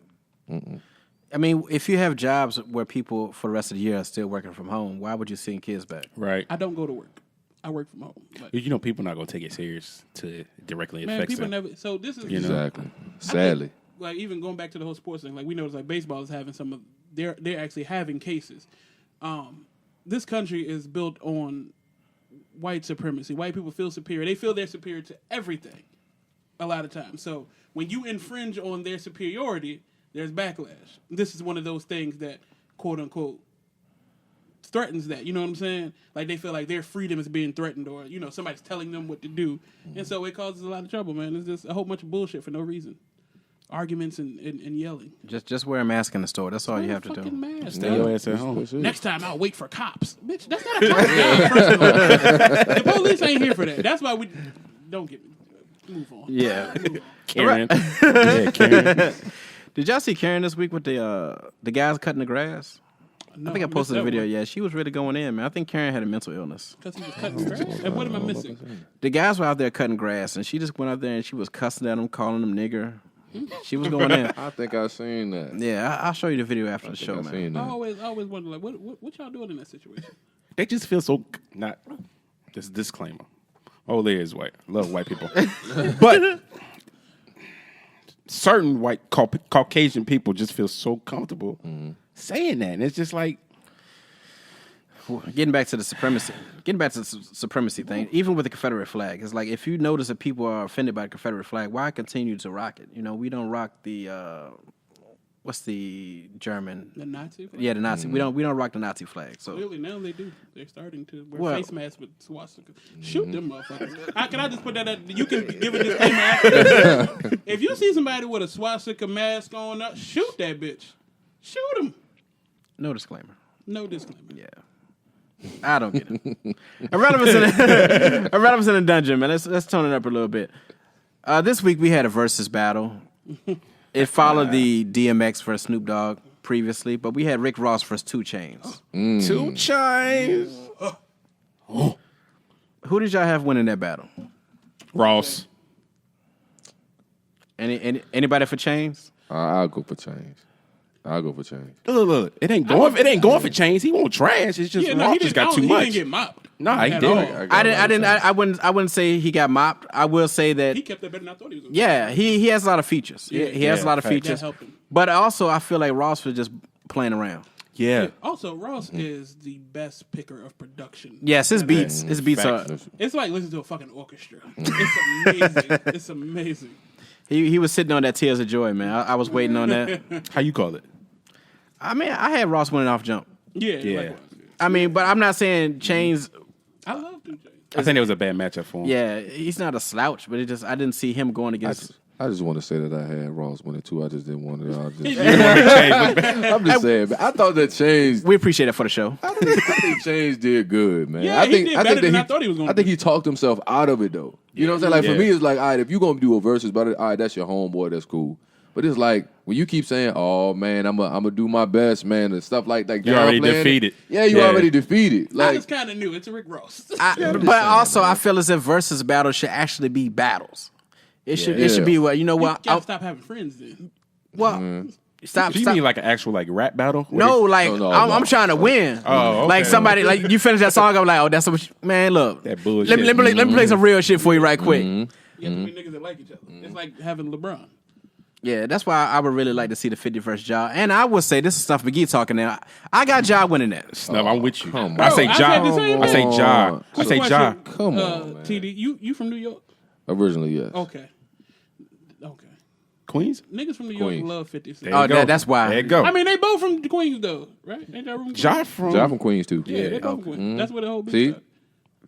I mean, if you have jobs where people for the rest of the year are still working from home, why would you send kids back? Right. I don't go to work. I work from home. Like, People not gonna take it serious to directly man, affect people them. never. So this is Exactly. Sadly. like even going back to the whole sports thing. Like we noticed, like baseball is having some of they're actually having cases. This country is built on white supremacy. White people feel superior. They feel they're superior to everything. A lot of times. So when you infringe on their superiority, there's backlash. This is one of those things that, quote unquote, threatens that. You know what I'm saying? Like they feel like their freedom is being threatened, or somebody's telling them what to do, and so it causes a lot of trouble. Man, it's just a whole bunch of bullshit for no reason. Arguments and yelling. Just wear a mask in the store. That's all you have to do. Mask, Stay your ass at home. Next time I'll wait for cops. Bitch, that's not a cop job, first of all. The police ain't here for that. That's why we don't get move on. Yeah. Karen. Yeah, Karen. Did y'all see Karen this week with the guys cutting the grass? I think I posted a video. Yeah, she was really going in, man. I think Karen had a mental illness. Because he was cutting grass. And what am I missing? The guys were out there cutting grass, and she just went out there and she was cussing at them, calling them nigger. She was going in. I think I've seen that. Yeah, I'll show you the video after the show, man. I always wonder, like, what y'all doing in that situation? They just feel so not. Just disclaimer. Oh, Leah is white. I love white people, but certain white Caucasian people just feel so comfortable saying that, and it's just like getting back to the supremacy thing. Even with the Confederate flag, it's like if you notice that people are offended by the Confederate flag, why continue to rock it? You know, we don't rock the what's the German? The Nazi flag? Yeah, the Nazi. We don't rock the Nazi flag. So clearly now they do. They're starting to wear face masks with swastika. Shoot them motherfuckers. Can I just put that at, you can give a disclaimer after this. If you see somebody with a swastika mask on, shoot that bitch. Shoot him. no disclaimer. No disclaimer. Yeah. I don't get it. Irrelevance in the dungeon, man. Let's tone it up a little bit. This week we had a versus battle. It followed the DMX versus Snoop Dogg previously, but we had Rick Ross versus 2 Chainz. 2 Chainz. Who did y'all have winning that battle? Ross. Anybody for Chainz? I'll go for Chainz. Look. It ain't going for Chainz. He won't trash. It's just Ross just got too much. He didn't get mopped. No, he didn't. I wouldn't say he got mopped. I will say that He kept it better than I thought he was going to. Yeah, he has a lot of features. He has a lot of features. That helped him. But also, I feel like Ross was just playing around. Yeah. Also, Ross is the best picker of production. Yes, his beats are. It's like listening to a fucking orchestra. It's amazing. It's amazing. He was sitting on that Tears of Joy, man. I was waiting on that. How you call it? I mean, I had Ross winning off jump. Yeah. Yeah. I mean, but I'm not saying Chainz. I love 2 Chainz. I think it was a bad matchup for him. Yeah, he's not a slouch, but I didn't see him going against. I just want to say that I had Ross winning too. I just didn't want to. I'm I'm just saying, man. I thought that Chainz. We appreciate it for the show. I think Chainz did good, man. Yeah, he did better than I thought he was going to. I think he talked himself out of it, though. You know what I'm saying? Like, for me, it's like, all right, if you're going to do a versus, but all right, that's your homeboy, that's cool. But it's like, when you keep saying, oh, man, I'm going to do my best, man, and stuff like that. You're already defeated. Yeah, you already defeated. I just kind of knew. It's a Rick Ross. But also, I feel as if versus battles should actually be battles. It should be what, you know what? You gotta stop having friends then. Well, stop. You mean like an actual like rap battle? No, I'm trying to win. Oh, okay. Like somebody, like you finish that song, I'm like, oh, that's what man, look. That bullshit. Let me play some real shit for you right quick. You have to be niggas that like each other. It's like having LeBron. Yeah, that's why I would really like to see the 50 versus Ja. And I would say, this is Snuff Magee talking now. I got Ja winning that. Snuff, I'm with you. Come on. I say I Ja. said the same I say thing. Ja. I say Ja. Come on, man. TD, you from New York? Originally, yes. Okay. Queens? Niggas from New York Queens. love 50 Cent. There you go. That's why. There you go. I mean, they both from Queens, though, right? Ain't that room? Ja from Queens, too. Yeah, they both from Queens. That's what the whole bitch See? got.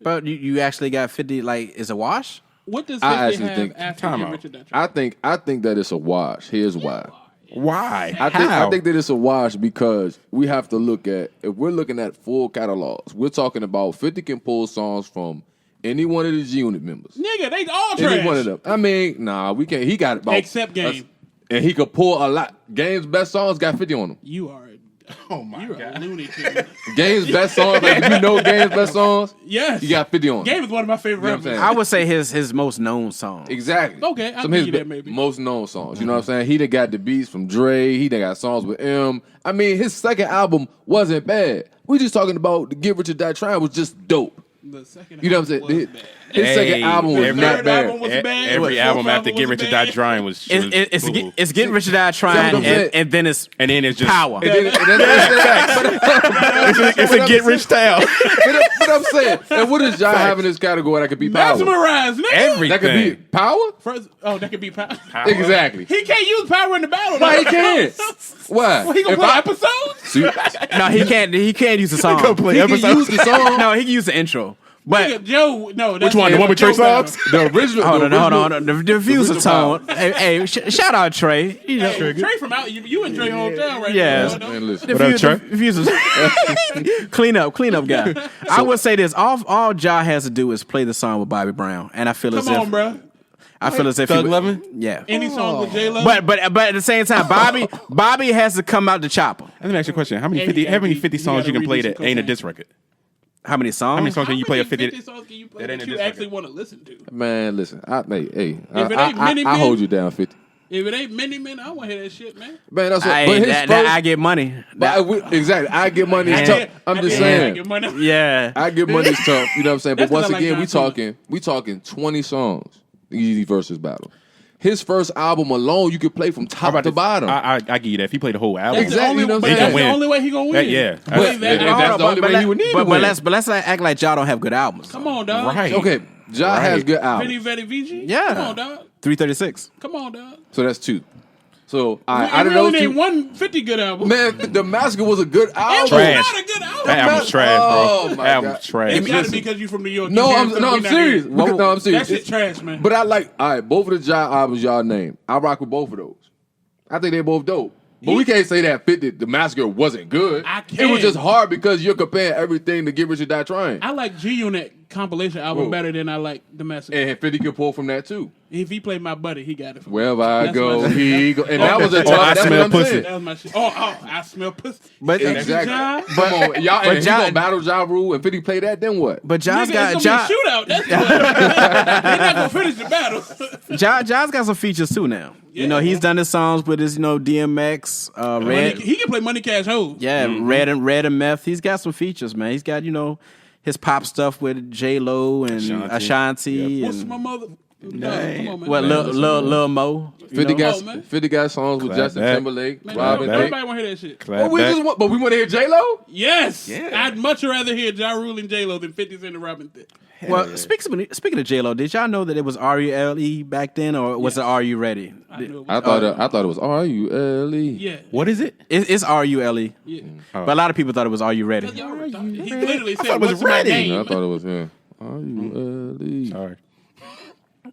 But you actually got 50, like, is a wash? What does I 50 actually have think- after Time Get out. Rich or Die Trying? I think that it's a wash. Here's why. Why? I think that it's a wash because we have to look at, if we're looking at full catalogs, we're talking about 50 can pull songs from any one of the G-Unit members. Nigga, they all trash. Any one of them. I mean, nah, we can't. He got about Except Game. and he could pull a lot. Game's best songs got 50 on them. You are Oh my you're a god. Looney Tune. Game's best songs, like if you know Game's best songs, Yes. you got 50 on them. Game is one of my favorite You know what I'm rappers. saying? I would say his most known song. Exactly. Okay, I'll Some give of you his that maybe. most known songs. You know what I'm saying? He done got the beats from Dre. He done got songs with M. I mean, his second album wasn't bad. We just talking about the Get Rich or Die Trying was just dope. The second You know what I'm album saying? was bad. His second album was every- not Third bad. album was bad. Every Fourth album after album Get was Rich or bad. Die Trying was It's Get Rich or Die Trying, I'm saying. and then it's and then it's just Power. And then, It's a get rich town. But I'm saying, and what does Ja have in this category that could be power? Maximarize, nigga. Everything. That could be power? That could be power. Exactly. He can't use power in the battle. Why he though. can't? Why? Well, he gonna If play I- episodes? See, no, he can't use the song. he can use the song. No, he can use the intro. But Nigga, Joe, no. That's Which one? The one with Trey Songz? The original. hold on. The diffuser original tone. Hey, shout out Trey. You know, Hey, Trey from out. You and Trey hometown right Yes. now. Man, listen. What up, Trey? diffusers. clean up guy. I would say this: all Ja has to do is play the song with Bobby Brown, and I feel Come as on, if bro. I feel as if Thug Lovin'? Yeah. Any song with J Lo. But at the same time, Bobby has to come out the chopper. Let me ask you a question. How many And you 50 gotta songs you can play redo that ain't a some diss record? How many songs? How many songs can you play a 50 50? songs can you play that ain't that a you diss actually record? want to listen to? Man, listen. If it ain't Many I Men- hold you down 50. If it ain't Many Men, I don't want to hear that shit, man. Man, that's what. I, But his that, first, I get money. exactly. I get money. It's tough. I'm just I saying. get money. Yeah. I get money. It's tough. You know what I'm saying? But That's 'cause once I like again, John we talking 20 songs. Easy versus battle. His first album alone, you could play from top to bottom. I give you that. If he played the whole album, That's Exactly, the you know only, what I'm but saying? that's the win. only way he gonna win. Yeah. Play That's- that and album. that's the only way he would need to but win. let's not act like y'all don't have good albums. Come on, dog. Right. Okay, Ja Right. has good Vinny albums. Vetti VG. Yeah. Come on, dog. 336. Come on, dog. So that's 2. So out I of really those named 2, 150 good album. man, the Massacre was a good It album. was Trash. not a good album. That album's trash, bro. Oh, my That album's God. trash. It's got to Listen. be because you from New York. No, You I'm hear no, stuff I'm we not serious. hearing. Because, no, I'm That serious. shit trash, man. But I like, all right, both of the Ja albums y'all named. I rock with both of those. I think they're both dope. But we can't say that 50, the Massacre wasn't good. I It can. was just hard because you're comparing everything to Get Rich or Die Trying. I like G Unit compilation album Whoa. better than I like the Massacre. And 50 can pull from that too. If he played My Buddy, he got it. From Wherever I That's go, my shit. he go. And that was a I tough. That's smell what I'm pussy. saying. That was my shit. Oh, I smell pussy. But Exactly. Ja? Come on, y'all. But And he Ja- gonna battle Ja Rule and 50 play that. Then what? But Ja's Nigga, got it's gonna Ja, be a shootout. That's what. They're not gonna finish the battle. Ja's got some features too now. Yeah. You know, he's done his songs with his, DMX, Red. He can play Money Cash Hoes. Yeah, Red and Meth. He's got some features, man. He's got, his pop stuff with J Lo and Ashanti What's and my mother? No, come on, man. what Lil Mo. 50 got Come on, man. 50 got songs with Clap Justin back. Timberlake, Man, Robin Thicke. everybody want to hear that shit. Clap But we back. just want, but we want to hear J Lo. Yes. Yeah. I'd much rather hear Ja Rule and J Lo than 50 Cent and Robin Thicke. Well, speaking of J Lo, did y'all know that it was RULE back then, or was it Are You Ready? I knew it was. I thought it was RULE. Yeah. What is it? It's RULE, Yeah. but a lot of people thought it was Are You Ready? He literally said, it was "What's my ready." name?" I thought it was him. RULE. Sorry.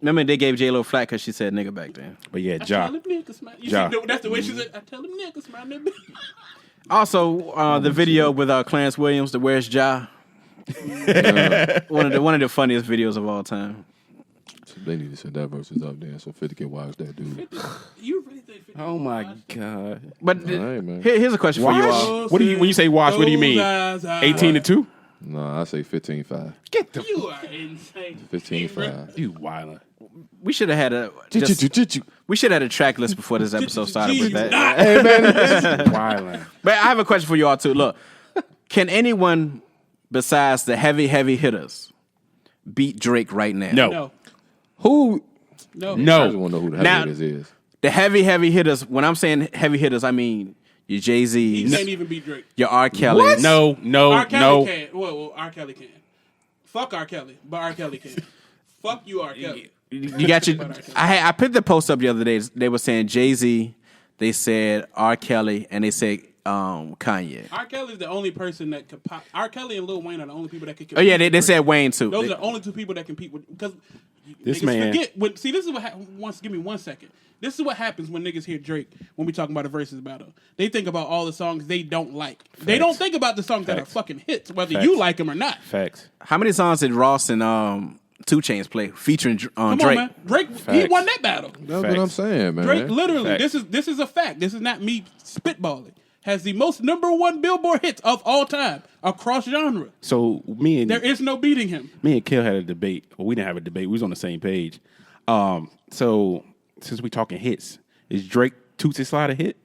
Remember they gave J Lo flack because she said nigga back then. But yeah, I Ja. tell him niggas, man. You Ja. see, that's the way she said. I tell him niggas, man. Nigga. Also, the video with Clarence Williams, the Where's Ja? One of the funniest videos of all time. They need to send that versus up there so 50 can watch that dude. You really think 50 Oh my god. But right, man. here's a question for you all. What do you when you say watch? What do you mean? 18-2? No, I say 15-5. Get the You are insane. 15-5. you wildin'. We should have had we should have had a track list before this episode started with that. Hey, man. Wildin'. But I have a question for you all too. Look, can anyone besides the heavy hitters beat Drake right now? No. No. Who? No. I just No. want to know who the Now- hell it is. The heavy hitters. When I'm saying heavy hitters, I mean your Jay He Z's, can't even beat Drake. your R. Kelly's. No. R. Kelly No. can. Well, R. Kelly can. Fuck R. Kelly, but R. Kelly can. Fuck you, R. Kelly. You got your. I put the post up the other day. They were saying Jay Z. They said R. Kelly, and they said Kanye. R. Kelly is the only person that could pop. R. Kelly and Lil Wayne are the only people that can compete. Oh yeah, they with said Drake. Wayne too. Those They- are the only two people that compete with because This niggas man- forget. See, this is what give me 1 second. This is what happens when niggas hear Drake when we talking about a versus battle. They think about all the songs they don't like. They don't think about the songs that are Facts. fucking hits, whether Facts. you like them or not. Facts. How many songs did Ross and 2 Chainz play featuring Come Drake? on, man. Drake, he Facts. won that battle. That's what I'm saying, man. Drake, literally, Facts. this is a fact. This is not me spitballing. Has the most #1 Billboard hits of all time across genre. So me and There is no beating him. Kel had a debate. Well, we didn't have a debate. We was on the same page. So since we talking hits, is Drake Tootsie Slide a hit?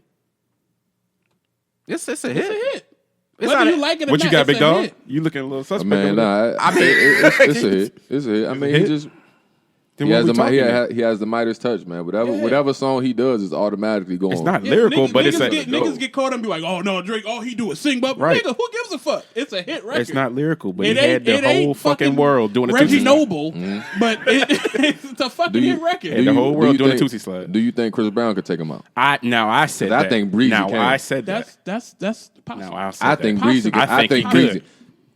It's a hit. It's a hit. It's Whether not you a- like it or What not, you got, it's big a dog? hit. You looking a little suspect. Man, over there. nah, it's a hit. It's a hit. I mean, Hit? he just Then he what has, we the, talking he, about? he has the Midas touch, man. Yeah. Whatever song he does is automatically going. It's not Yeah, lyrical, niggas, but it's niggas get caught and be like, oh no, Drake, all he do is sing, but Right. nigga, who gives a fuck? It's a hit record. it's not lyrical, but It he had ain't- the it ain't whole fucking world doing a Reggie Tootsie Slide. Noble, but it's a fucking hit record. And the whole world you doing a think- Tootsie Slide. Do you think Chris Brown could take him out? I said 'Cause I that. think Breezy Now can. I said that. That's possible. Now I said I that. think Possible. Breezy. Can, I I think think he Breezy.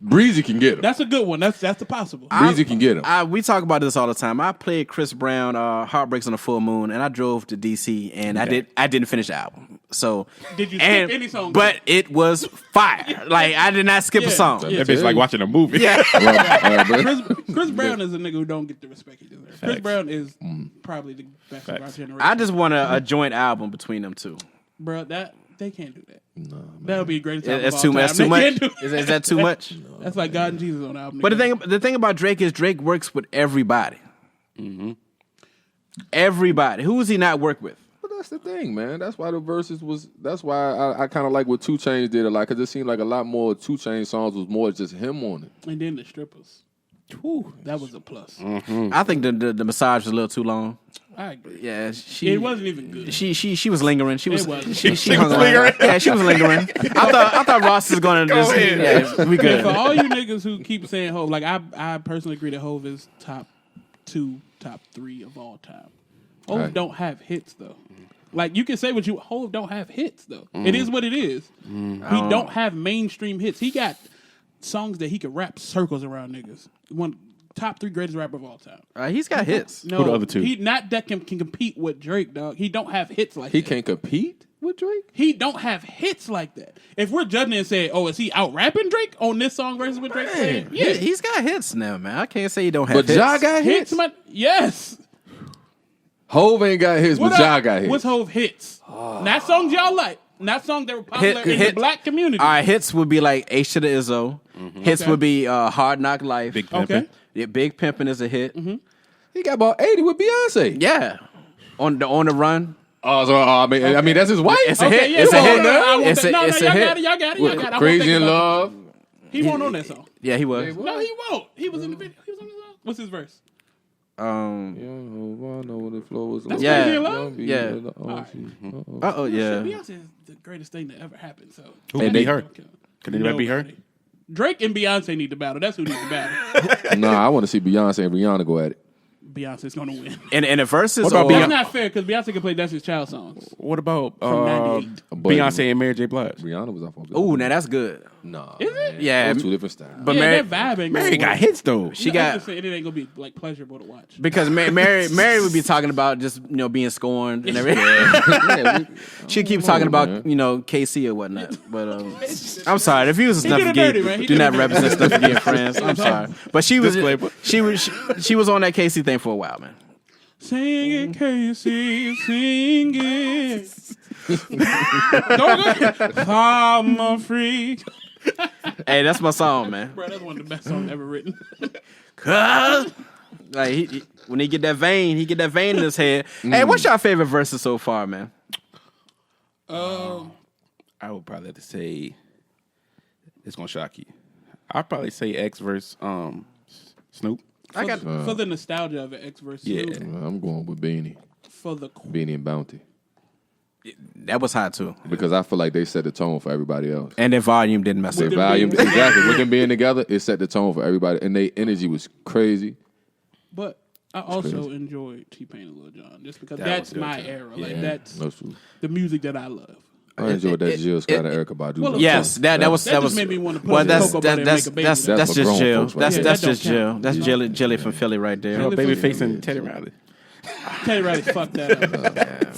Breezy can get him. That's a good one. That's the possible. Breezy can get him. We talk about this all the time. I played Chris Brown Heartbreaks on a Full Moon, and I drove to DC, and I didn't finish the album. So Did you skip any song? But it was fire. Like I did not skip a Yeah. song. Yeah. That bitch like watching a movie. Yeah. Well, Chris Brown is a nigga who don't get the respect he deserves. Chris Brown is probably the best of our generation. I just want a joint album between them two. Bro, that they can't do that. No, That would be the greatest album. That's of too all much. time. Too They much. can't do Is that too much? That's like God and Jesus on the album. But the thing about Drake is Drake works with everybody. Everybody. Who does he not work with? But that's the thing, man. That's why the verses was. That's why I kind of like what 2 Chainz did a lot, because it seemed like a lot more 2 Chainz songs was more just him on it. and then the strippers. Whew. That was a plus. I think the massage was a little too long. I agree. Yeah, It wasn't even good. She was lingering. She was wasn't. she hung around. Yeah, she was lingering. I thought Ross was gonna just yeah, we And good. for all you niggas who keep saying Hove, like I personally agree that Hove is top 2, top 3 of all time. Hove Right. don't have hits though. Like you can say what you Hove don't have hits though. It is what it is. He don't have mainstream hits. He got songs that he could rap circles around niggas. One top 3 greatest rapper of all time. He's got hits. No, Who the other two? He not that can compete with Drake, dog. He don't have hits like He that. can't compete with Drake. He don't have hits like that. If we're judging and saying, "Oh, is he out rapping Drake on this song versus what Drake saying?" Yeah, Yeah, he's got hits now, man. I can't say he don't have But hits. Ja got hits. Yes. Hove ain't got hits, but Ja got hits. What's Hove hits? Not songs y'all like. Not songs that were popular in the black community. All right, hits would be like H to the Izzo. Hits Okay. would be Hard Knock Life. Big Pimpin'. Okay. Yeah, Big Pimpin' is a hit. He got about 80 with Beyonce. Yeah, on the run. Oh, so I mean that's his wife. It's a Okay, hit. yeah, It's a come on hit. now. I want It's that. No, it's y'all a got hit. it. Y'all got it. Y'all got it. I won't Crazy think in about it. Love. He won't on that song. Yeah, he was. No, he won't. He was in the video. He was on the song. What's his verse? I know what the flow was. That's Yeah. Crazy in Love? Yeah. Oh yeah. Beyonce is the greatest thing that ever happened. So Who can beat her? Okay. Can anybody beat her? Nobody. Drake and Beyonce need to battle. That's who needs to battle. Nah, I want to see Beyonce and Rihanna go at it. Beyonce's gonna win. And the verses. What about or- That's not fair because Beyonce can play Destiny's Child songs. What about From 98. But Beyonce and Mary J. Blige? Rihanna was off on. Ooh, now that's good. Nah, Is it? Yeah, those 2 different styles. but Yeah, Mary, that vibe ain't Mary gonna got work. hits though. she I'm got just saying, it ain't gonna be like pleasurable to watch. because Mary would be talking about just being scorned and everything. She keeps talking about man. KC or whatnot. But I'm sorry, if he was a He Snuff did it Magee, dirty, man. He do did not it dirty. represent Snuff Magee friends. I'm sorry, but she was Disclaimer. she was on that KC thing for a while, man. Sing it, Casey, sing it. Go. I'm a freak. Hey, that's my song, man. Bro, that's one of the best songs ever written. Cause like when he get that vein in his head. Hey, what's your favorite verses so far, man? I would probably have to say it's gonna shock you. I'd probably say X versus Snoop. I got For the nostalgia of it, X versus Yeah. Snoop. I'm going with Beanie For the and Bounty, that was hot too, because I feel like they set the tone for everybody else. and their volume didn't mess Their up. volume, exactly. With them being together, it set the tone for everybody, and their energy was crazy. But I also enjoyed T-Pain and Lil Jon just because That that's was good, my too. era. Yeah. Like that's That's true. the music that I love. I enjoyed that Jill Scott and Erykah Badu. Well, Yes, that was That just made me wanna put well, some that's cocoa butter and that's make a baby. that's That's that's for just grown Jill. folks, right? That's Yeah, that's that don't just Jill. count. That's Jelly from Philly right there. Jelly- Babyface and Teddy Riley. Teddy Riley fucked that up.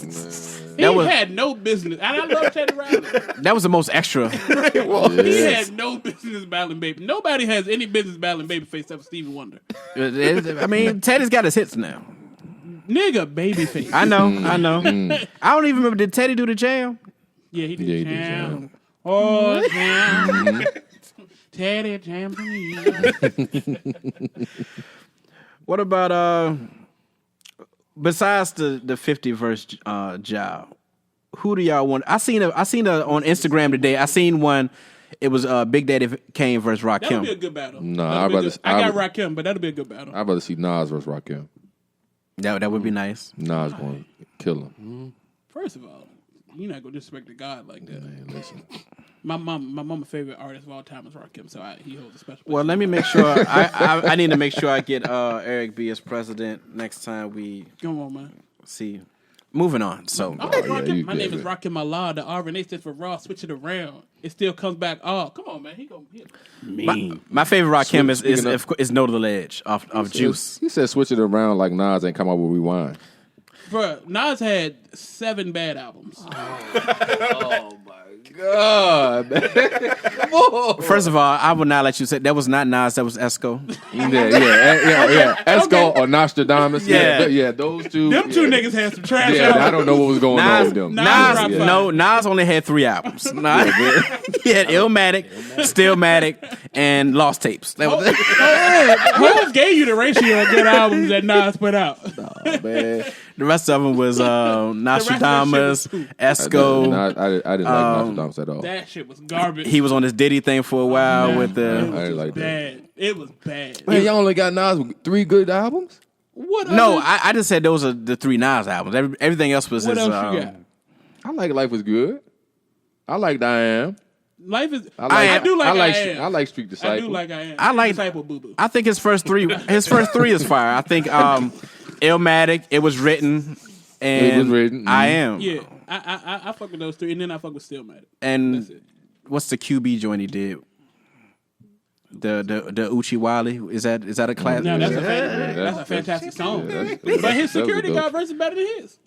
He That was- had no business. And I love Teddy Riley. That was the most extra. He had no business battling Baby. Nobody has any business battling Babyface except Stevie Wonder. I mean, Teddy's got his hits now. Nigga, Babyface. I know. I don't even remember. Did Teddy do the jam? Yeah, he did. Yeah, he did Jam. jam. Oh, jam. Teddy jam for me. What about besides the 50 verse job? Who do y'all want? I seen on Instagram today. I seen one. It was Big Daddy Kane versus That'll Rakim. be a good battle. Nah, I got Rakim, but that'll be a good battle. I'd rather see Nas versus Rakim. That would be nice. Nas going to kill him. First of all, you're not gonna disrespect the God like that. Man, listen. My mama's favorite artist of all time is Rakim, so he holds a special place. Well, let me make sure. I need to make sure I get Eric B as president next time we Come on, man. see. Moving on. So I'm yeah, Rakim. you My good, name is man. Rakim Allah. The RNA stands for Raw. Switch it around. It still comes back. Oh, come on, man. He gonna hit. my favorite Rakim Speaking is No to the Ledge off Juice. He said switch it around like Nas ain't come out with Rewind. Bruh, Nas had 7 bad albums. God, man. Come on. First of all, I will not let you say that was not Nas. That was Esco. Yeah. Esco or Nostradamus. Yeah. Yeah, those two. Them two niggas had some trash Yeah, albums. I don't know what was going on with them. Nas only had 3 albums. He had Illmatic, Stillmatic, and Lost Tapes. That was Who gave you the ratio of good albums that Nas put out? Oh, man. The rest of them was Nostradamus, Esco. I didn't like Nostradamus at all. That shit was garbage. He was on his Diddy thing for a while with It the. was I didn't like that. bad. It was bad. Man, y'all only got Nas with 3 good albums? What? No, other- I just said those are the 3 Nas albums. Everything else was What his. else you got? I like Life Was Good. I like I Am. Life is. I do like I I Am. like Street Disciple. I do like I Am. I like- Disciple Boo Boo. I think his first 3 is fire. I think Illmatic, It Was Written, and It Was Written. I Am. Yeah, I fuck with those 3, and then I fuck with Stillmatic. And That's it. what's the QB joint he did? The Uchi Wally, is that a classic? No, that's a fantastic song. Yeah, but his that was Security dope. Guard verse is better than his.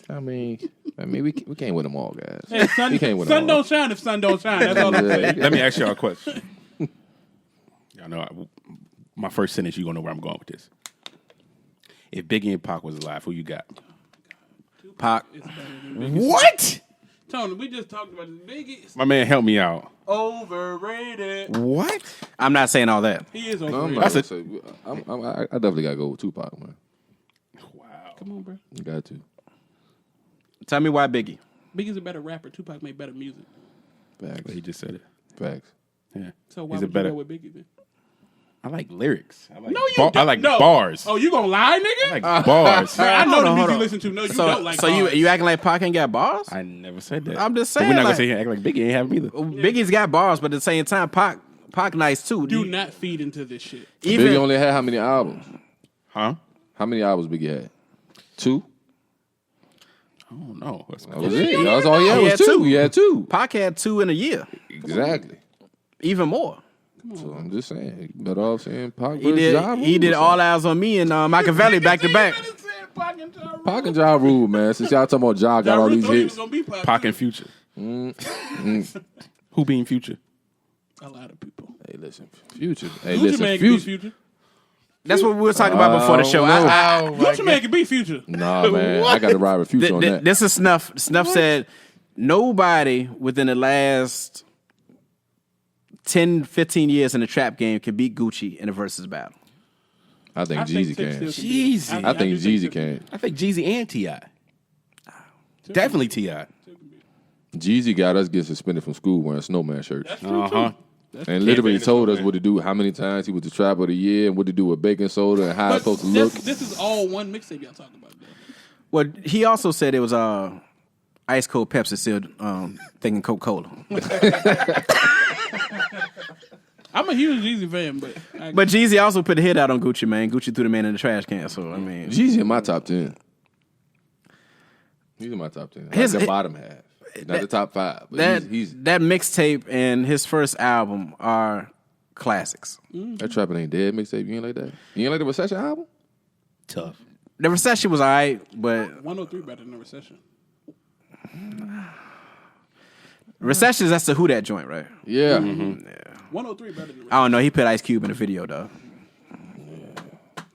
I mean, we can't win them all, guys. Hey, sun We can't win them sun all. don't shine if sun don't shine. That's all I'm saying. Let me ask y'all a question. Y'all know my first sentence. You gonna know where I'm going with this. If Biggie and Pac was alive, who you got? Pac. It's better than Biggie. What? Tony, we just talked about Biggie. My man, help me out. Overrated. What? I'm not saying all that. He is No, I'm overrated. not gonna say, I definitely got to go with Tupac, man. Wow. Come on, bro. You got to. Tell me why Biggie. Biggie's a better rapper. Tupac made better music. Facts. He just said it. Facts. Yeah. So why He's would a better. you go with Biggie then? I like lyrics. I like No, you I don't. like No. bars. Oh, you gonna lie, nigga? I like bars. Bro, I know Hold the on, music hold you on. listen to. No, you don't like So bars. you acting like Pac ain't got bars? I never said that. I'm just But saying, we're not like- gonna say he act like Biggie ain't have them either. Biggie's got bars, but at the same time, Pac nice too. Do not feed into this shit. Even Biggie only had how many albums? Huh? How many albums Biggie had? 2? I don't know. That was it. That's all he had He was had 2. two. He had 2. Pac had 2 in a year, Exactly. even more. So I'm just saying, you better off saying Pac He versus did. Ja He Rule did or All Eyes on Me and Machiavelli back to back. something. Pac and Ja Rule, man. Since y'all talking about Ja got all these hits. Pac and Future. Who being Future? A lot of people. Hey, listen, Future. Hey, Gucci listen, Man can be Future. Future. That's what we were talking about before the show. Gucci Man can be Future. Nah, man, I got to ride with Future on that. This is Snuff. Snuff said nobody within the last 10, 15 years in the trap game can beat Gucci in a versus battle. I think Jeezy can. Jeezy. I think do Jeezy can. I think Jeezy and T.I. Definitely T.I. Jeezy got us get suspended from school wearing snowman shirts. Uh-huh. And literally Can't told say us what to do, how many times he was the trap of the year, and what to do with baking soda, and how it's But supposed to look. this is all one mixtape y'all talking about. Though. Well, he also said it was ice cold Pepsi still thinking Coca-Cola. I'm a huge Jeezy fan, but But Jeezy also put a hit out on Gucci, man. Gucci threw the man in the trash can. So I mean, Jeezy in my top 10. He's in my top 10. Like the bottom half. Not the top 5. But he's that mixtape and his first album are classics. that Trappin' Ain't Dead mixtape. You ain't like that? You ain't like the Recession album? Tough. The Recession was alright, but 103 better than the Recession. Recessions, that's the Who That joint, right? Yeah. 103 better than the I don't know. He put Ice Cube in the video, though.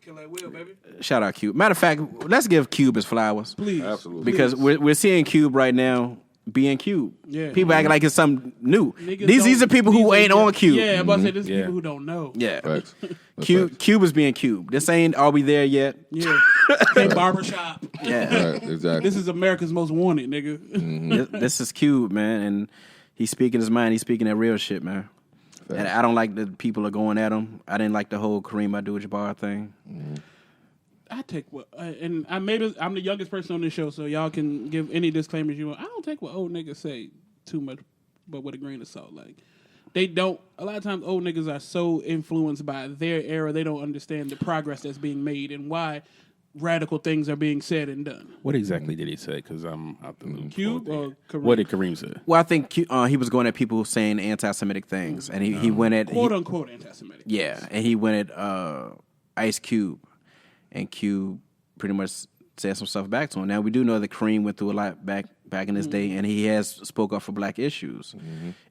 Kill that Will, baby. Shout out Cube. Matter of fact, let's give Cube his flowers. Please. Absolutely. Because we're seeing Cube right now being Cube. Yeah. People acting like it's something new. Niggas These are people who ain't on Cube. Yeah, I'm about to say this is Yeah. people who don't know. Yeah. Facts. That's facts. Cube is being Cube. This ain't Are We There Yet? Yeah. Hey, barbershop. Yeah. Right, exactly. This is America's Most Wanted, nigga. This is Cube, man. And he's speaking his mind. He's speaking that real shit, man. And I don't like that people are going at him. I didn't like the whole Kareem Abdul-Jabbar thing. I take what, and I'm the youngest person on this show, so y'all can give any disclaimers you want. I don't take what old niggas say too much, but with a grain of salt. Like, they don't, a lot of times old niggas are so influenced by their era, they don't understand the progress that's being made and why radical things are being said and done. What exactly did he say? Because I'm out the loop. Cube or Kareem? What did Kareem say? Well, I think he was going at people saying anti-Semitic things. And he went at... Quote unquote anti-Semitic. Yeah, and he went at Ice Cube, and Cube pretty much said some stuff back to him. Now we do know that Kareem went through a lot back in his day, and he has spoke up for black issues.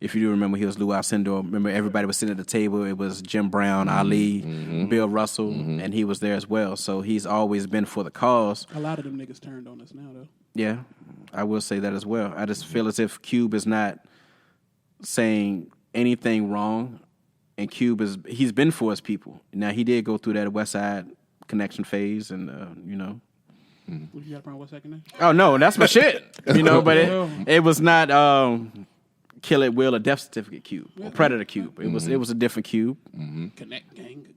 If you do remember, he was Lou Alcindor. Remember, everybody was sitting at the table. It was Jim Brown, Ali, Bill Russell, and he was there as well. So he's always been for the cause. A lot of them niggas turned on us now, though. Yeah, I will say that as well. I just feel as if Cube is not saying anything wrong, and he's been for his people. Now, he did go through that West Side Connection phase, and, What you got from West Side Connection? Oh, no, that's my shit. But it was not Kill It Will or Death Certificate Cube or Predator Cube. It was a different Cube. Connect gang.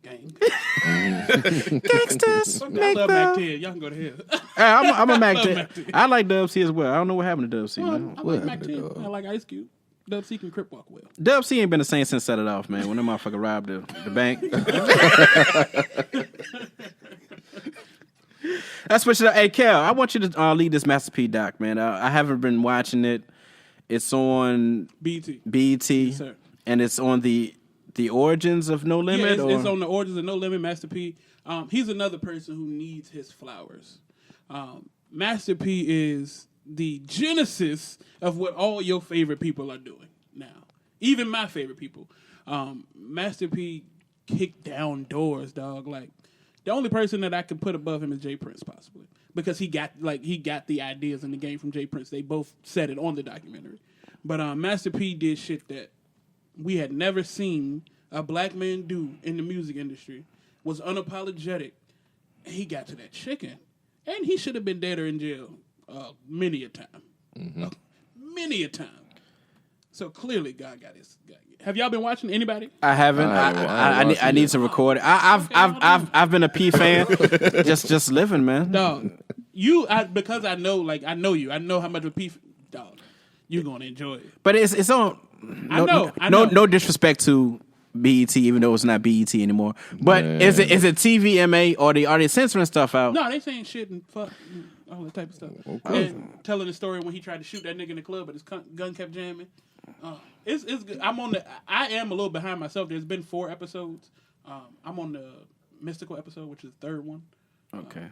Gangsters. I love Mac 10. Y'all can go to hell. I'm a Mac 10. Mac 10. I like Dub C as well. I don't know what happened to Dub C, man. I like Mac 10. I like Ice Cube. Dub C can crip walk well. Dub C ain't been the same since Set It Off, man. When that motherfucker robbed the bank. That's what you. Hey, Kel, I want you to lead this Master P doc, man. I haven't been watching it. It's on BET. Yes, sir. And it's on the origins of No Limit. Yeah, it's on the origins of No Limit. Master P. He's another person who needs his flowers. Master P is the genesis of what all your favorite people are doing now. Even my favorite people. Master P kicked down doors, dog. Like, the only person that I could put above him is Jay Prince, possibly, because he got the ideas in the game from Jay Prince. They both said it on the documentary. But Master P did shit that we had never seen a black man do in the music industry. Was unapologetic. And he got to that chicken, and he should have been dead or in jail many a time, many a time. So clearly, God got his. Have y'all been watching anybody? I haven't. I need to record it. I've been a P fan, just living, man. Dog, because I know you. I know how much of a P dog. You're gonna enjoy it. But it's on. I know. No disrespect to BET, even though it's not BET anymore. But is it TVMA or are they censoring stuff out? No, they saying shit and fuck and all that type of stuff. Okay. And telling the story when he tried to shoot that nigga in the club, but his gun kept jamming. It's good. I am a little behind myself. There's been 4 episodes. I'm on the Mystical episode, which is the 3rd one. Okay.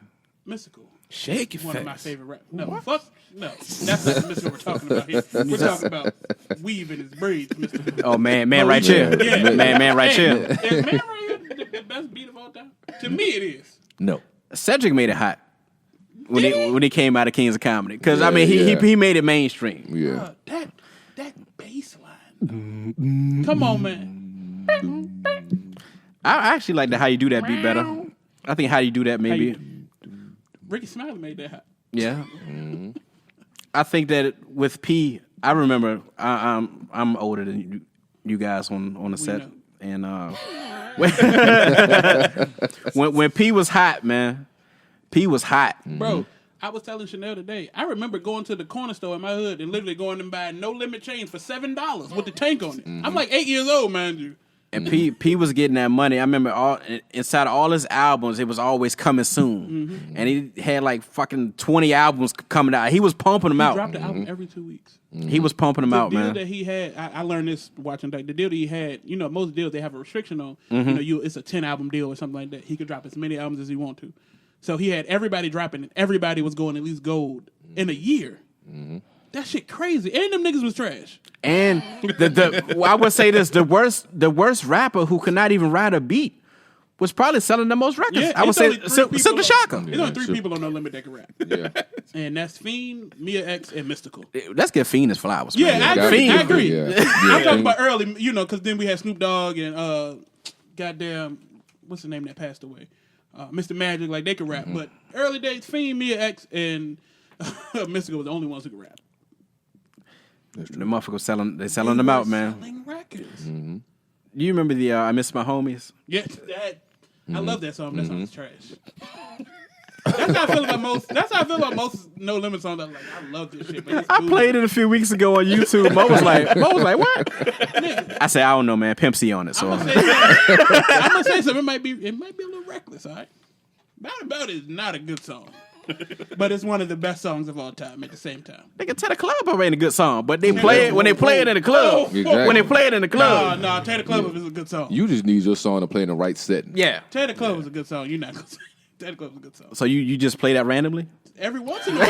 Mystical. Shake it One fast. of my favorite rap. No, fuck. No. That's not the Mystical we're talking about here. We're talking about Weave and his braids, Mystical. Oh, man right here. Yeah. Man right here. Is Man right here the best beat of all time? To me, it is. No. Cedric made it hot when he came out of Kings of Comedy. Because, he made it mainstream. Yeah. That bass line. Come on, man. I actually like the How You Do That beat better. I think How You Do That maybe. Ricky Smiley made that hot. Yeah. I think that with P, I remember I'm older than you guys on the set. Know. And when P was hot, man. P was hot. Bro, I was telling Chanel today, I remember going to the corner store in my hood and literally going and buying No Limit chains for $7 with the tank on it. I'm like 8 years old, mind you. And P was getting that money. I remember inside of all his albums, it was always coming soon. And he had like fucking 20 albums coming out. He was pumping them out. He dropped the album every 2 weeks. He was pumping them out, man. The deal that he had, I learned this watching the deal that he had, most deals they have a restriction on. It's a 10-album deal or something like that. He could drop as many albums as he want to. So he had everybody dropping, and everybody was going at least gold in a year. That shit crazy. And them niggas was trash. And I would say this: the worst rapper who could not even ride a beat was probably selling the most records. Yeah, I would say Silk the Shocker. There's only 3 people on No Limit that can rap. Yeah. And that's Fiend, Mia X, and Mystical. Let's give Fiend his flowers. Yeah, man. I agree. Yeah. I'm talking about early, because then we had Snoop Dogg and goddamn, what's the name that passed away? Mr. Magic, like they could rap. But early days, Fiend, Mia X, and Mystical was the only ones who could rap. The motherfuckers selling them out, man. Selling records. You remember the I Miss My Homies? Yeah, I love that song. That song is trash. That's how I feel about most. That's how I feel about most No Limit songs. I'm like, I love this shit. But I played it a few weeks ago on YouTube. Mo was like, what? I said, I don't know, man. Pimp C on it. So I'm gonna say something. It might be a little reckless. All right, About It is not a good song, but it's one of the best songs of all time. At the same time, they can tell the club up ain't a good song, but they play it when they play it in the club. Exactly. When they play it in the club, no, Tear the Club Up is a good song. You just need your song to play in the right setting. Yeah. Tear the Club is a good song. You're not gonna say Tear the Club is a good song. So you just play that randomly? every once in a while.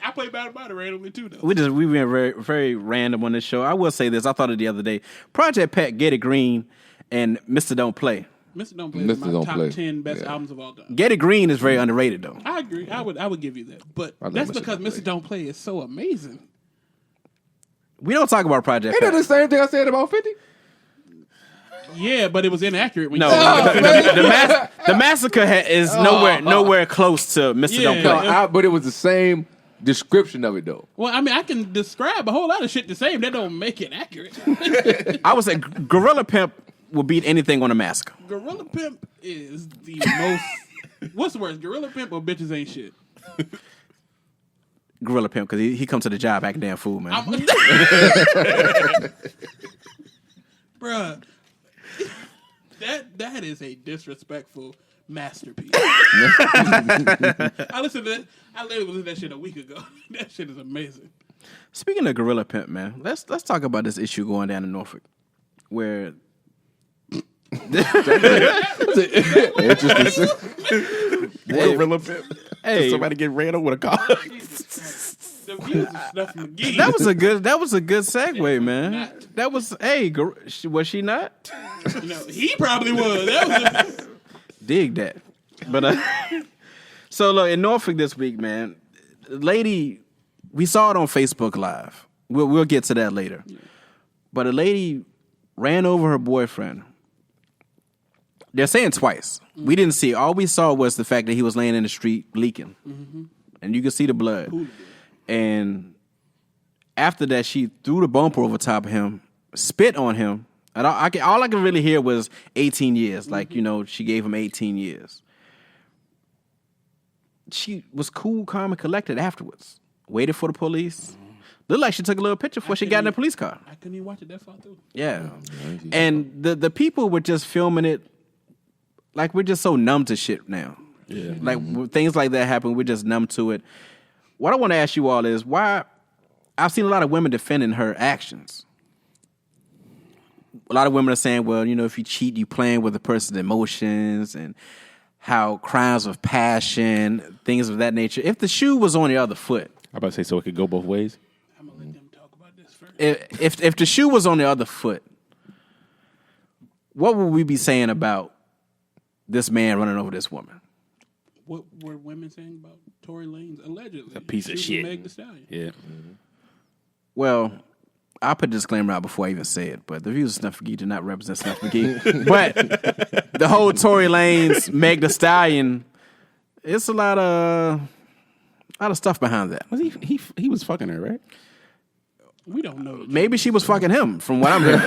I play Battle Body randomly too, though. We've been very, very random on this show. I will say this. I thought it the other day. Project Pat, Get It Green, and Mr. Don't Play. Mr. Don't Play is my top 10 best albums of all time. Get It Green is very underrated, though. I agree. I would give you that. But that's because Mr. Don't Play is so amazing. We don't talk about Project Ain't Pat. that the same thing I said about 50? Yeah, but it was inaccurate. When No, you the massacre is nowhere close to Mr. Don't Play. No, but it was the same description of it, though. Well, I mean, I can describe a whole lot of shit the same. That don't make it accurate. I would say Gorilla Pimp will beat anything on a massacre. Gorilla Pimp is the most... What's worse, Gorilla Pimp or Bitches Ain't Shit? Gorilla Pimp, because he comes to the job acting damn fool, man. Bruh, that is a disrespectful masterpiece. I literally listened to that shit a week ago. That shit is amazing. Speaking of Gorilla Pimp, man, let's talk about this issue going down in Norfolk, where Interesting. Gorilla Pimp. Hey, Somebody get ran over with a car. The views of Snuff Magee. that was a good segue, man. That was was she not? He probably was. That was Dig that. But so look, in Norfolk this week, man, lady, we saw it on Facebook Live. We'll get to that later. But a lady ran over her boyfriend. They're saying twice. Mm-hmm. We didn't see it. All we saw was the fact that he was laying in the street leaking. Mm-hmm. And you could see the blood. And after that, she threw the bumper over top of him, spit on him. And all I could really hear was 18 years. Like, she gave him 18 years. She was cool, calm, and collected afterwards. Waited for the police. Looked like she took a little picture before she got in the police car. I couldn't even watch it that far through. Yeah. And the people were just filming it. Like, we're just so numb to shit now. Yeah. Like, when things like that happen, we're just numb to it. What I want to ask you all is why I've seen a lot of women defending her actions. A lot of women are saying, well, if you cheat, you playing with a person's emotions and how crimes of passion, things of that nature. If the shoe was on the other foot. I'm about to say, so it could go both ways? I'm going to let them talk about this first. If the shoe was on the other foot, what would we be saying about this man running over this woman? What were women saying about Tory Lanez allegedly? A piece of shit. Meg Thee Stallion. Yeah. Mm-hmm. Well, I'll put a disclaimer out before I even say it, but the views of Snuff Magee do not represent Snuff Magee. But the whole Tory Lanez, Meg Thee Stallion, it's a lot of stuff behind that. Was he was fucking her, right? We don't know. Maybe she was fucking him, from what I'm hearing.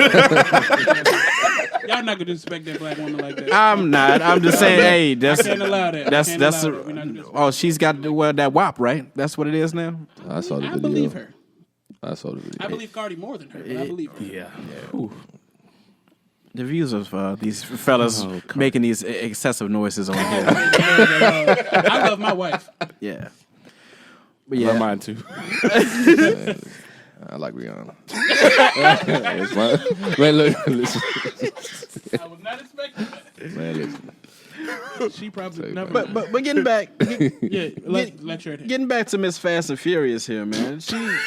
Y'all not gonna disrespect that black woman like that. I'm not. I'm just saying, hey, that's I can't allow that. She's got that WAP, right? That's what it is now. I saw the video. I believe her. I saw the video. I believe Cardi more than her, but I believe her. Yeah. The views of these fellas making these excessive noises on here. I love my wife. Yeah. But yeah. Love mine too. I like Rihanna. Man, look, listen. I was not expecting that. Man, listen. She probably never. But getting back, getting back to Miss Fast and Furious here, man. No,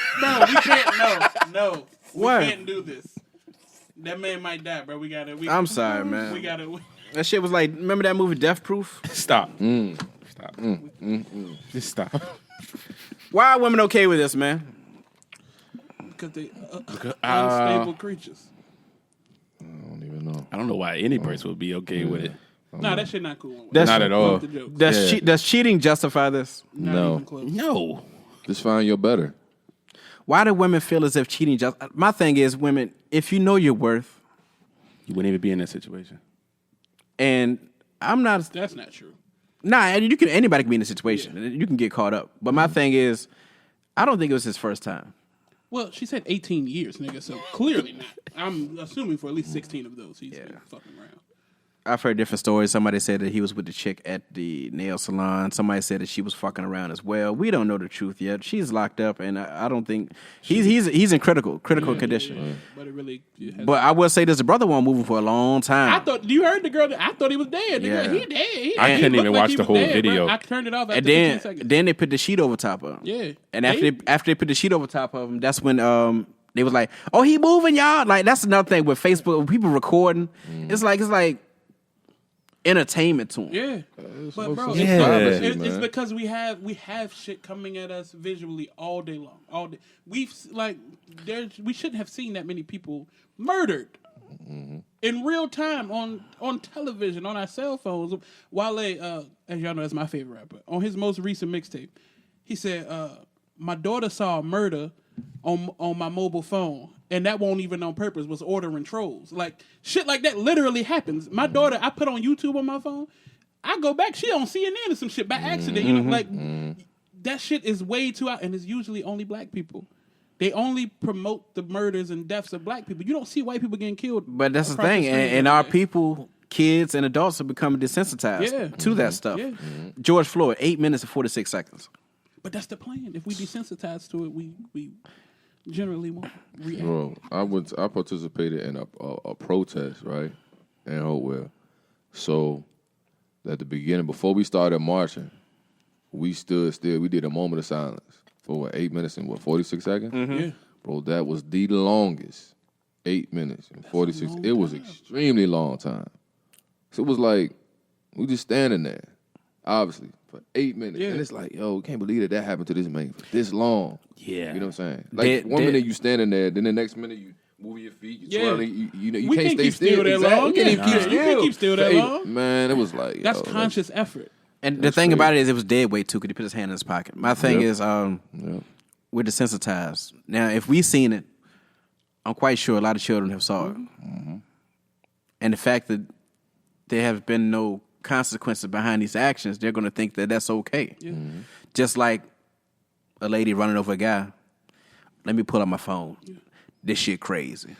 we can't. No, What? We can't do this. That man might die, bro. I'm sorry, man. We gotta. That shit was like, remember that movie Death Proof? Stop. Stop. Just stop. Why are women okay with this, man? Because they unstable creatures. I don't even know. I don't know why any person would be okay with it. Nah, that shit not cool. Not at all. Does cheating justify this? No. No. Just find your better. Why do women feel as if cheating my thing is, women, if you know your worth. You wouldn't even be in that situation. And I'm not. That's not true. Nah, anybody can be in a situation. Yeah. You can get caught up. But my thing is, I don't think it was his first time. Well, she said 18 years, nigga, so clearly not. I'm assuming for at least 16 of those he's been fucking around. I've heard different stories. Somebody said that he was with the chick at the nail salon. Somebody said that she was fucking around as well. We don't know the truth yet. She's locked up, and I don't think he's in critical condition. Yeah. But it really. But I will say this: the brother won't move him for a long time. I thought you heard the girl. I thought he was dead. Yeah. He dead. I couldn't even watch the whole video. Bro. I turned it off after And 15 seconds. then they put the sheet over top of him. Yeah. And after they put the sheet over top of him, that's when they was like, "Oh, he moving, y'all." Like that's another thing with Facebook. When people recording, it's like entertainment to them. Yeah, but bro, it's because we have shit coming at us visually all day long, all day. We shouldn't have seen that many people murdered in real time on television, on our cell phones. Wale, as y'all know, that's my favorite rapper. On his most recent mixtape, he said, "My daughter saw a murder on my mobile phone, and that won't even on purpose, was ordering trolls." Like shit like that literally happens. My daughter, I put on YouTube on my phone, I go back, she on CNN or some shit by accident. You know, like that shit is way too out, and it's usually only black people. They only promote the murders and deaths of black people. You don't see white people getting killed. But that's the thing, and our people, kids and adults, are becoming desensitized to that stuff. Yeah. George Floyd, 8 minutes and 46 seconds. But that's the plan. If we desensitize to it, we generally won't react. Bro, I participated in a protest, right, in Hopewell. So at the beginning, before we started marching, we stood still. We did a moment of silence for 8 minutes and 46 seconds. Yeah. Bro, that was the longest 8 minutes and 46. It was extremely long time. So it was like we just standing there, obviously, for 8 minutes. Yeah. And it's like, yo, we can't believe that happened to this man for this long. Yeah. You know what I'm saying? Like, one minute you standing there, then the next minute you move your feet, you twirling, you can't stay still. That long. You can't even keep You still. can't keep still that long. Man, it was like, That's conscious effort. And the thing about it is, it was dead weight too, because he put his hand in his pocket. My thing is, we're desensitized. Now, if we seen it, I'm quite sure a lot of children have saw it. And the fact that there have been no consequences behind these actions, they're going to think that that's okay. Yeah. Just like a lady running over a guy. Let me pull out my phone. This shit crazy.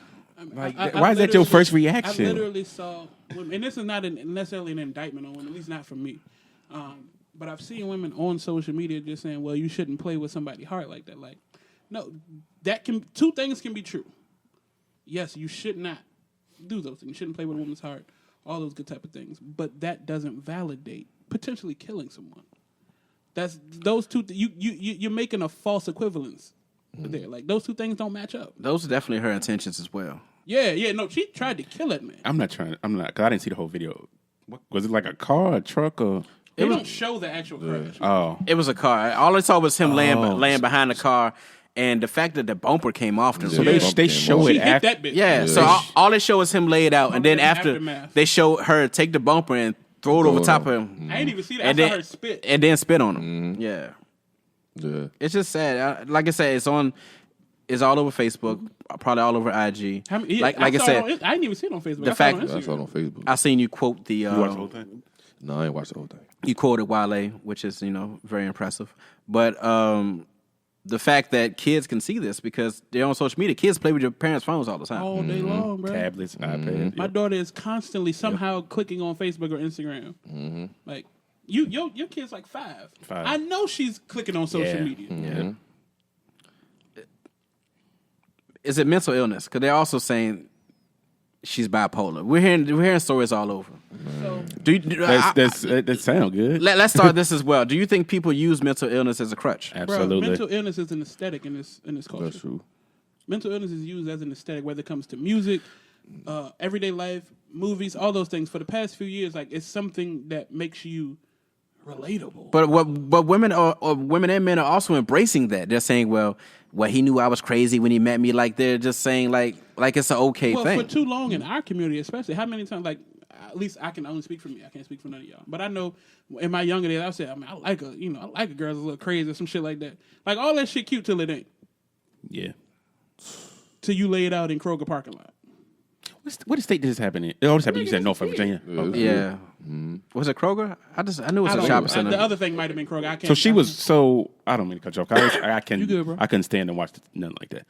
Why is that your first reaction? I literally saw women, and this is not necessarily an indictment on women, at least not from me. But I've seen women on social media just saying, "Well, you shouldn't play with somebody's heart like that." Like, no, two things can be true. Yes, you should not do those things. You shouldn't play with a woman's heart. All those good type of things, but that doesn't validate potentially killing someone. That's those two. You're making a false equivalence there. Like those two things don't match up. Those are definitely her intentions as well. Yeah. No, she tried to kill that man. I'm not, because I didn't see the whole video. What, was it like a car, a truck, or? They don't show the actual crash. Oh. It was a car. All I saw was him laying behind the car, and the fact that the bumper came off. So they show it after. That bitch. Yeah, so all they show is him laid out, and then after Aftermath. they show her take the bumper and throw it over top of him. I didn't even see that. I saw her spit. And then spit on him. Yeah. It's just sad. Like I said, it's all over Facebook, probably all over IG. Like I said, I didn't even see it on Facebook. The fact I saw it on Facebook. I seen you quote the. You watched the whole thing? No, I ain't watched the whole thing. You quoted Wale, which is very impressive. But the fact that kids can see this because they're on social media, kids play with your parents' phones all the time. All day long, bro. Tablets, iPads. My daughter is constantly somehow clicking on Facebook or Instagram. Like your kid's like 5. I know she's clicking on social media. Yeah. Is it mental illness? Because they're also saying she's bipolar. We're hearing stories all over. So, That sound good. Let's start this as well. Do you think people use mental illness as a crutch? Absolutely. Bro, mental illness is an aesthetic in this culture. That's true. Mental illness is used as an aesthetic, whether it comes to music, everyday life, movies, all those things. For the past few years, like it's something that makes you relatable. But women and men are also embracing that. They're saying, well, he knew I was crazy when he met me. Like they're just saying like it's an okay thing. For too long in our community, especially, how many times, like, at least I can only speak for me. I can't speak for none of y'all. But I know in my younger days, I would say, I like a girl that's a little crazy or some shit like that. Like all that shit cute till it ain't. Yeah. Till you lay it out in Kroger parking lot. What state did this happen in? Oh, this happened. You said Norfolk, Virginia. Yeah. Was it Kroger? I knew it was a shopping center. The other thing might have been Kroger. I can't. So she was. So I don't mean to cut you off. You good, bro? I couldn't stand and watch nothing like that.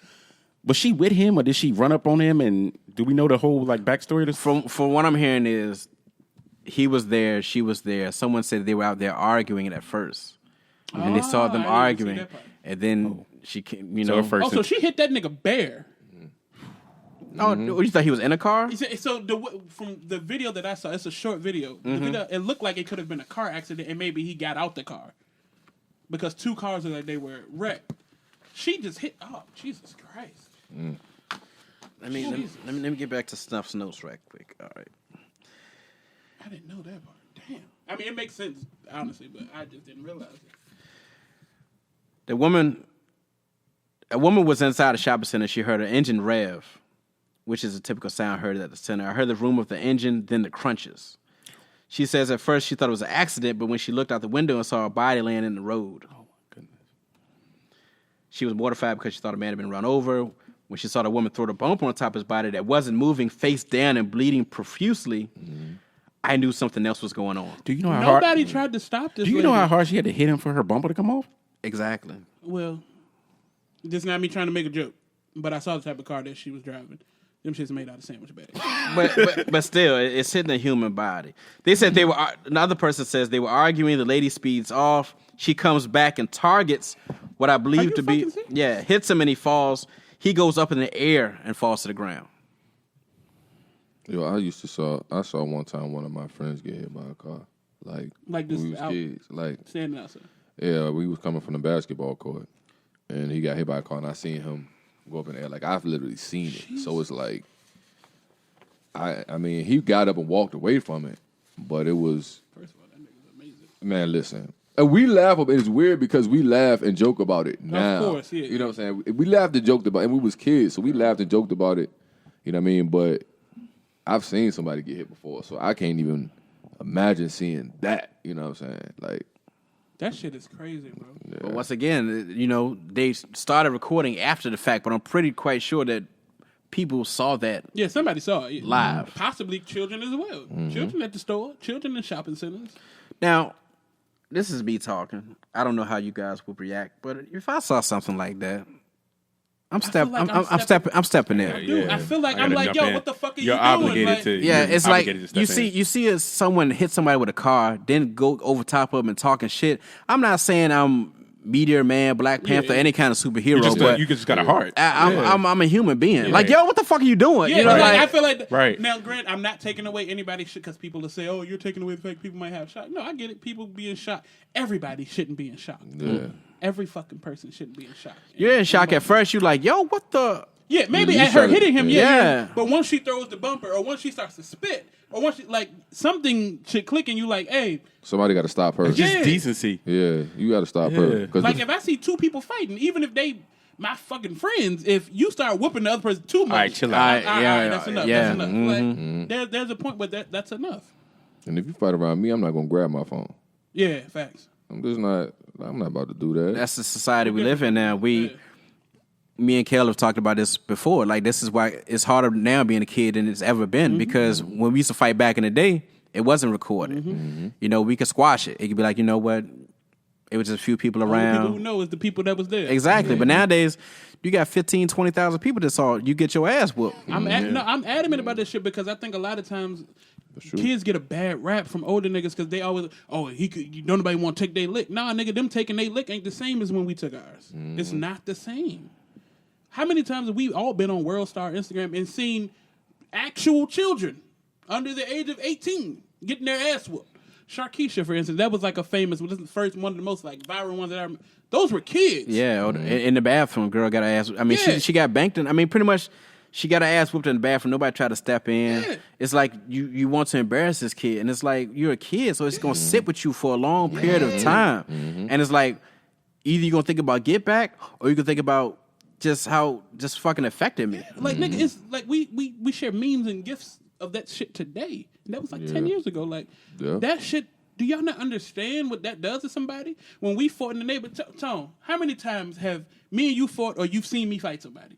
Was she with him, or did she run up on him? And do we know the whole like backstory? From what I'm hearing is he was there, she was there. Someone said they were out there arguing at first. And then they saw them I didn't see arguing. that part. And then she came, you So know. at first- So she hit that nigga bare. Oh, you thought he was in a car? So from the video that I saw, it's a short video. The video, it looked like it could have been a car accident, and maybe he got out the car because two cars looked like they were wrecked. She just hit. Oh, Jesus Christ! Let me get back to Snuff's notes right quick. All right. I didn't know that part. Damn. I mean, it makes sense honestly, but I just didn't realize it. A woman was inside a shopping center. She heard an engine rev, which is a typical sound heard at the center. I heard the room of the engine, then the crunches. She says at first she thought it was an accident, but when she looked out the window and saw a body laying in the road. Oh, my goodness. She was mortified because she thought a man had been run over. When she saw the woman throw the bumper on top of his body that wasn't moving, face down and bleeding profusely, I knew something else was going on. Do you know how Nobody hard? tried to stop this. Do you lady. know how hard she had to hit him for her bumper to come off? Exactly. Well, this is not me trying to make a joke, but I saw the type of car that she was driving. Them shit's made out of sandwich bags. But still, it's hitting a human body. They said they were. Another person says they were arguing. The lady speeds off. She comes back and targets what I believe to be. Hits him and he falls. He goes up in the air and falls to the ground. Yo, I saw one time one of my friends get hit by a car. Like this when we was kids. Like standing outside. yeah, we was coming from the basketball court, and he got hit by a car, and I seen him go up in the air. Like I've literally seen it. Jeez. So it's like, I mean, he got up and walked away from it, but it was. First of all, that nigga's amazing. Man, listen. And we laugh. It's weird because we laugh and joke about it now. Of course, yeah. You know what I'm saying? We laughed and joked about it, and we was kids, so we laughed and joked about it. You know what I mean? But I've seen somebody get hit before, so I can't even imagine seeing that. You know what I'm saying? Like that shit is crazy, bro. Yeah. But once again, you know, they started recording after the fact, but I'm pretty quite sure that people saw that. Yeah, somebody saw it live. Possibly children as well. Children at the store, children in shopping centers. Now, this is me talking. I don't know how you guys would react, but if I saw something like that, I'm stepping in. Dude, I feel like I'm like, yo, what the fuck are you doing? You're obligated like, to. Yeah, it's like you see. see someone hit somebody with a car, then go over top of them and talking shit. I'm not saying I'm Meteor Man, Black Panther, any kind of superhero, but you just got a heart. I'm a human being. Like, yo, what the fuck are you doing? Yeah, you know, like, I feel like right now. Grant, I'm not taking away anybody's shit because people will say, "Oh, you're taking away the fact people might have shock." No, I get it. People being shocked. Everybody shouldn't be in shock. Yeah. Every fucking person shouldn't be in shock. You're in shock at first. You're like, yo, what the? Yeah, maybe Yeah, at her hitting him, yeah. But once she throws the bumper, or once she starts to spit, or once she, like something should click, and you like, hey, Somebody got to stop her. It's just Yeah. decency. Yeah, you got to stop her. 'Cause like if I see two people fighting, even if they my fucking friends, if you start whooping the other person too much, All right, chill out. all right, that's enough. Yeah. That's enough. Like there's a point where that's enough. and if you fight around me, I'm not gonna grab my phone. Yeah, facts. I'm not about to do that. That's the society we live in now. Me and Kel have talked about this before. Like, this is why it's harder now being a kid than it's ever been, because when we used to fight back in the day, it wasn't recorded. You know, we could squash it. It could be like, you know what? It was just a few people Only around. people who know is the people that was there. Exactly. But nowadays, you got 15, 20,000 people that saw you get your ass whooped. I'm adamant about this shit because I think a lot of times kids get a bad rap from older niggas because they always, don't nobody want to take their lick. Nah, nigga, them taking their lick ain't the same as when we took ours. It's not the same. How many times have we all been on World Star Instagram and seen actual children under the age of 18 getting their ass whooped? Sharkeisha, for instance, that was like a famous, this is the first one of the most like viral ones that I remember. Those were kids. Yeah, in the bathroom, girl got her ass. I mean, she got banked in. I mean, pretty much, she got her ass whooped in the bathroom. Nobody tried to step in. Yeah. It's like you want to embarrass this kid, and it's like you're a kid, so it's gonna sit with you for a long period of time. And it's like either you're gonna think about get back, or you can think about just how just fucking affected me. Like nigga, it's like we share memes and gifs of that shit today. And that was like 10 years ago. Like that shit. Do y'all not understand what that does to somebody? When we fought in the neighborhood, Tone, how many times have me and you fought, or you've seen me fight somebody?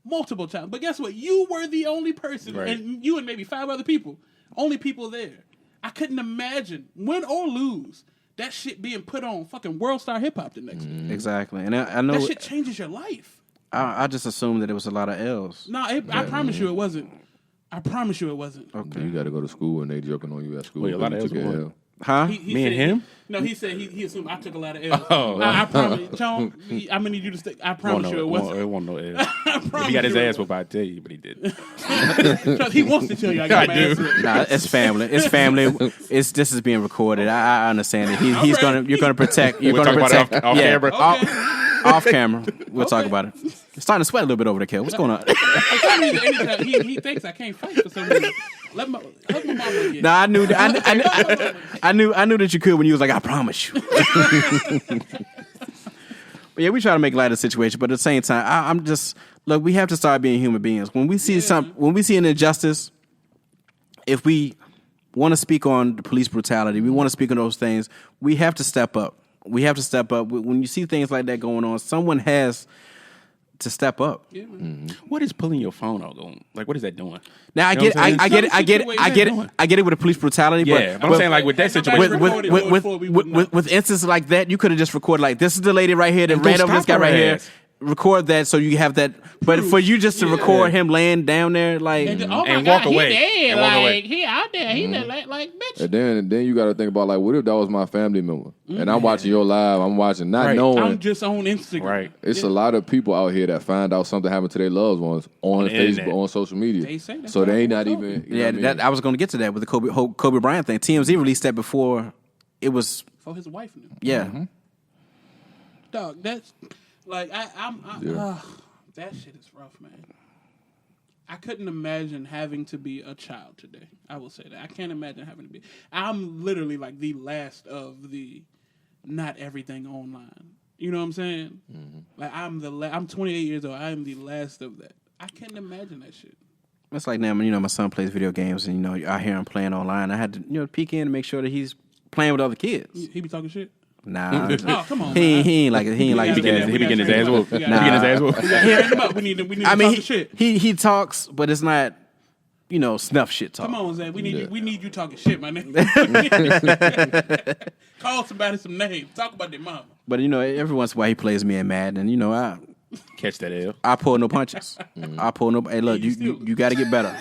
Multiple times. But guess what? You were the only person, and you and maybe 5 other people, only people there. I couldn't imagine, win or lose, that shit being put on fucking World Star Hip Hop the next day. Exactly, and I know That shit changes your life. I just assumed that it was a lot of L's. No, I promise you it wasn't. I promise you it wasn't. Okay. You got to go to school and they joking on you at school. Wait, a lot of You took L's a won. L. Huh? He Me and said- him? No, he said he assumed I took a lot of L's. Oh. I promise, Sean, I'm gonna need you to stay. I promise you it wasn't. It wasn't no L. I promise He got his you it ass whooped, I'd tell you, but he didn't. wasn't. He wants to tell you I got my ass whipped. Nah, it's family. It's family. This is being recorded. I understand it. He's Alright. You're gonna protect. You're We'll gonna talk about protect. it off camera. Off camera. We'll talk about it. It's starting to sweat a little bit over there, Kel. What's going on? For some reason, anytime he thinks I can't fight for some reason. Hug my mama again. Nah, I knew that you could when you was like, I promise you. But yeah, we try to make light of the situation, but at the same time, I'm just look. We have to start being human beings. When we see when we see an injustice, if we want to speak on the police brutality, we want to speak on those things. We have to step up. We have to step up. When you see things like that going on, someone has to step up. Yeah, man. What is pulling your phone out going? Like, what is that doing? Now I You know get, what I'm I get it, I get it, I get saying? it, I get it with the police brutality. Yeah, but I'm saying, like, with that Ain't nobody situation. recorded. with instances like that, you could have just recorded like this is the lady right here that And go ran over this stop guy her right here. ass. Record that so you have that. But for you just to record him laying down there, like And, oh my And God, walk away. He dead. And walk like away. he out there. He like bitch. And then you got to think about like, what if that was my family member and I'm watching your live, I'm watching, not Right. knowing. I'm just on Instagram. Right. It's a lot of people out here that find out something happened to their loved ones on the Facebook, internet. on social media. They say that's so how they it not goes. even. You know yeah, what I mean? that I was going to get to that with the Kobe Bryant thing. TMZ released that before it was. For his wife knew. Yeah, Dog, that's like Yeah. that shit is rough, man. I couldn't imagine having to be a child today. I will say that. I can't imagine having to be. I'm literally like the last of the not everything online. You know what I'm saying? Like I'm 28 years old. I am the last of that. I can't imagine that shit. it's like now. My son plays video games, and I hear him playing online. I had to peek in to make sure that he's playing with other kids. He be talking shit. Nah, Oh, come on. he man. ain't like it. He ain't like We his gotta dad. He be getting his ass whooped. He be Nah. getting his ass whooped. We gotta train him up. We need to I mean, talk shit. he talks, but it's not snuff shit talk. Come on, Zach. We need you talking shit, my nigga. Call somebody some names. Talk about their mama. But every once in a while he plays me in Madden, and Catch that L. I pull no punches. I pull no. Hey, look, you got to get better.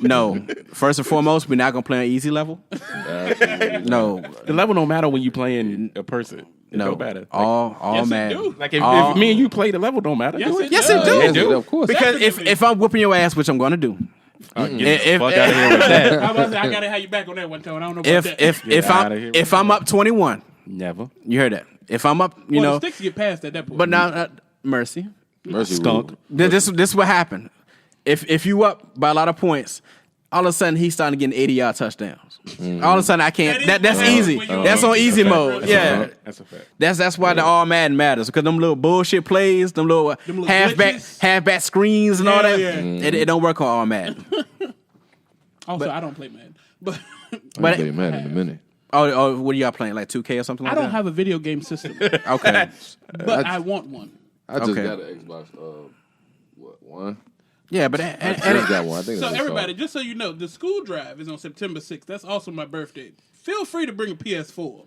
No, first and foremost, we're not gonna play on easy level. No, The level don't matter when you playing a person. It no, don't matter. Like, all Yes, it Madden. do. like if me and you play, the level don't matter. Yes, do it Yes, does. it do. Yes, do. of course. Because Definitely. if I'm whooping your ass, which I'm gonna do, Get If- the fuck out of here with that. I was I gotta have you back on that one, Tone. I don't know about that. if I'm up 21, Never. you heard that. If I'm up, the sticks get passed at that point. but now mercy. Mercy Skunk. rule. This is what happened. If you up by a lot of points, all of a sudden he's starting to get 80-yard touchdowns. All of a sudden I can't. That's That is easy. when you- That's on easy mode. That's a Yeah. fact. That's a fact. That's why the all Madden matters, because them little bullshit plays, them little halfback glitches. screens and all that, Yeah. it don't work on all Madden. also, I don't play Madden. But I'll tell you, man, in a minute. Oh, what are y'all playing? Like 2K or something like I that? don't have a video game system. Okay. But I want one. I just Okay. got an Xbox. One? Yeah, but I just got one. I think So that's everybody, called. just so you know, the school drive is on September 6th. That's also my birthday. Feel free to bring a PS4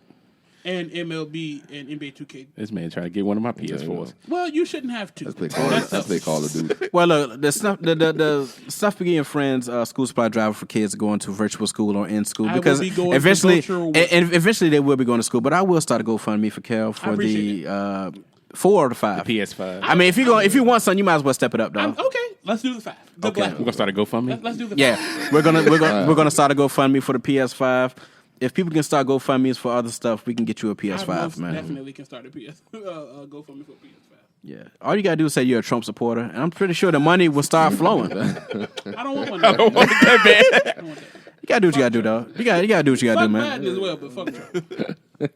and MLB and NBA 2K. This man trying to get one of my PS4s. Well, you shouldn't have to. Let's play Call of Duty. Well, look, the Snuff Magee and Friends school supply drive for kids going to virtual school or in school, I will because be going to eventually, virtual work. and eventually they will be going to school. But I will start a GoFundMe for Kel for appreciate the 4 or the 5. PS5. I mean, if you want something, you might as well step it up, though. Okay, let's do the 5. The Okay. black We're one. gonna start a GoFundMe. Let's do the 5. Yeah, we're gonna start a GoFundMe for the PS5. If people can start GoFundMes for other stuff, we can get you a I PS5, most man. definitely can start a go for me for PS5. Yeah, all you gotta do is say you're a Trump supporter, and I'm pretty sure the money will start flowing. You I don't want one. I don't want that bad. gotta do what you gotta do, though. You gotta do what you gotta Fuck do, Biden man. as well, but fuck Trump.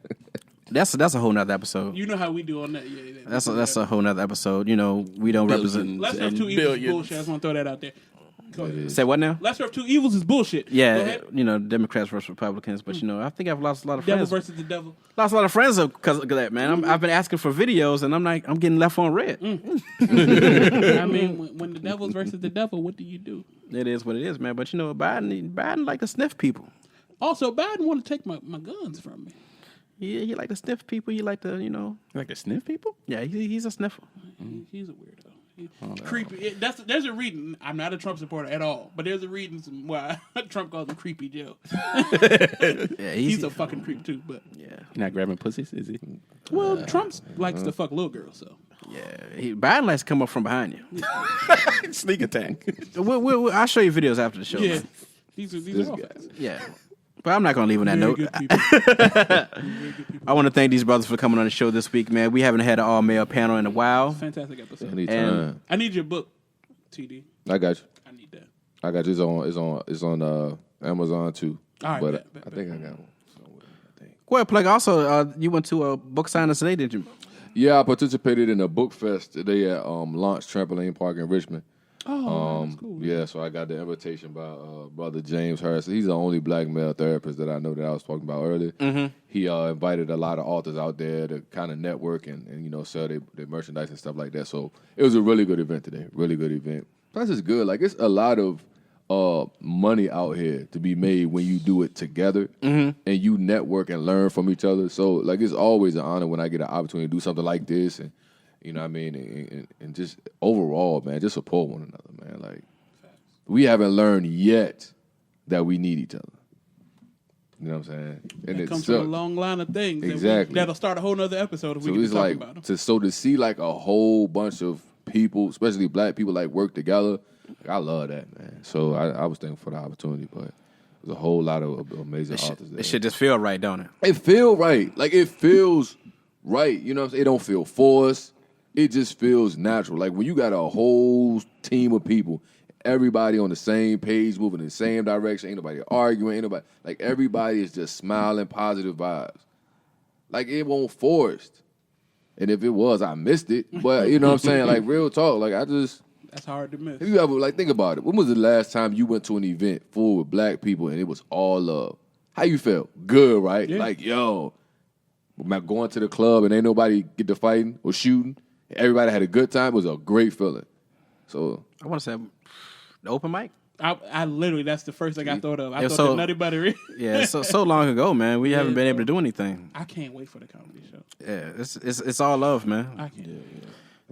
That's a whole nother episode. You know how we do on that. Yeah, That's a whole nother episode. We don't represent. Lesser of two evils is bullshit. I just want to throw that out there. Go ahead. Say what now? Lesser of two evils is bullshit. Go Yeah, ahead. Democrats versus Republicans, but I think I've lost a lot of Devil friends. versus the devil. Lost a lot of friends because of that, man. I've been asking for videos, and I'm getting left on red. I mean, when the devil's versus the devil, what do you do? It is what it is, man. But Biden like to sniff people. Also, Biden want to take my guns from me. He like to sniff people. He like to, You like to sniff people? yeah, he's a sniffer. He's a weirdo. Creepy. There's a reason. I'm not a Trump supporter at all, but there's a reason why Trump calls him Creepy Joe. Yeah, He's a fucking creep too. But yeah, You're not grabbing pussies, is he? well, Trump likes to fuck little girls, so yeah. Biden likes to come up from behind you. Sneak attack. I'll show you videos after the show. yeah. Man. These are all facts. Yeah. But I'm not going to leave on that note. Good people. I want to thank these brothers for coming on the show this week, man. We haven't had an all-male panel in a while. Fantastic episode. Anytime. I need your book, TD. I got you. I need that. I got you. It's on Amazon too. All right, but bet. I think I got one somewhere. I think. Well, Plug, also, you went to a book signing today, didn't you? Yeah, I participated in a book fest today at Launch Trampoline Park in Richmond. That's cool. Yeah, so I got the invitation by brother James Harris. He's the only black male therapist that I know that I was talking about earlier. Mm-hmm. He invited a lot of authors out there to kind of network and sell their merchandise and stuff like that. So it was a really good event today. Really good event. Plus, it's good. Like, it's a lot of money out here to be made when you do it together and you network and learn from each other. So, like, it's always an honor when I get an opportunity to do something like this and you know what I mean? And just overall, man, just support one another, man. Like, we haven't learned yet that we need each other. You know what I'm saying? And It comes from a long line of things. Exactly. That'll start a whole nother episode if we So can it's talk like, about them. to see like a whole bunch of people, especially black people, like work together, like, I love that, man. So I was thankful for the opportunity, but there's a whole lot of amazing authors there. It should just feel right, don't it? It feel right. Like, it feels right. You know what I'm saying? It don't feel forced. It just feels natural. Like, when you got a whole team of people, everybody on the same page, moving in the same direction, ain't nobody arguing, ain't nobody, like, everybody is just smiling, positive vibes. Like, it won't forced. And if it was, I missed it. But, you know what I'm saying? Like, real talk. Like, That's hard to miss. if you ever, like, think about it. When was the last time you went to an event full with black people and it was all love? How you felt? Good, right? Yeah. Like, yo, going to the club and ain't nobody get to fighting or shooting. Everybody had a good time. It was a great feeling. So I want to say the open mic. I literally, that's the first thing I thought of. I Yeah, thought so- the Nutty Buddy. Yeah, so long ago, man. We haven't been able to do anything. I can't wait for the comedy show. Yeah, it's all love, man. I can't.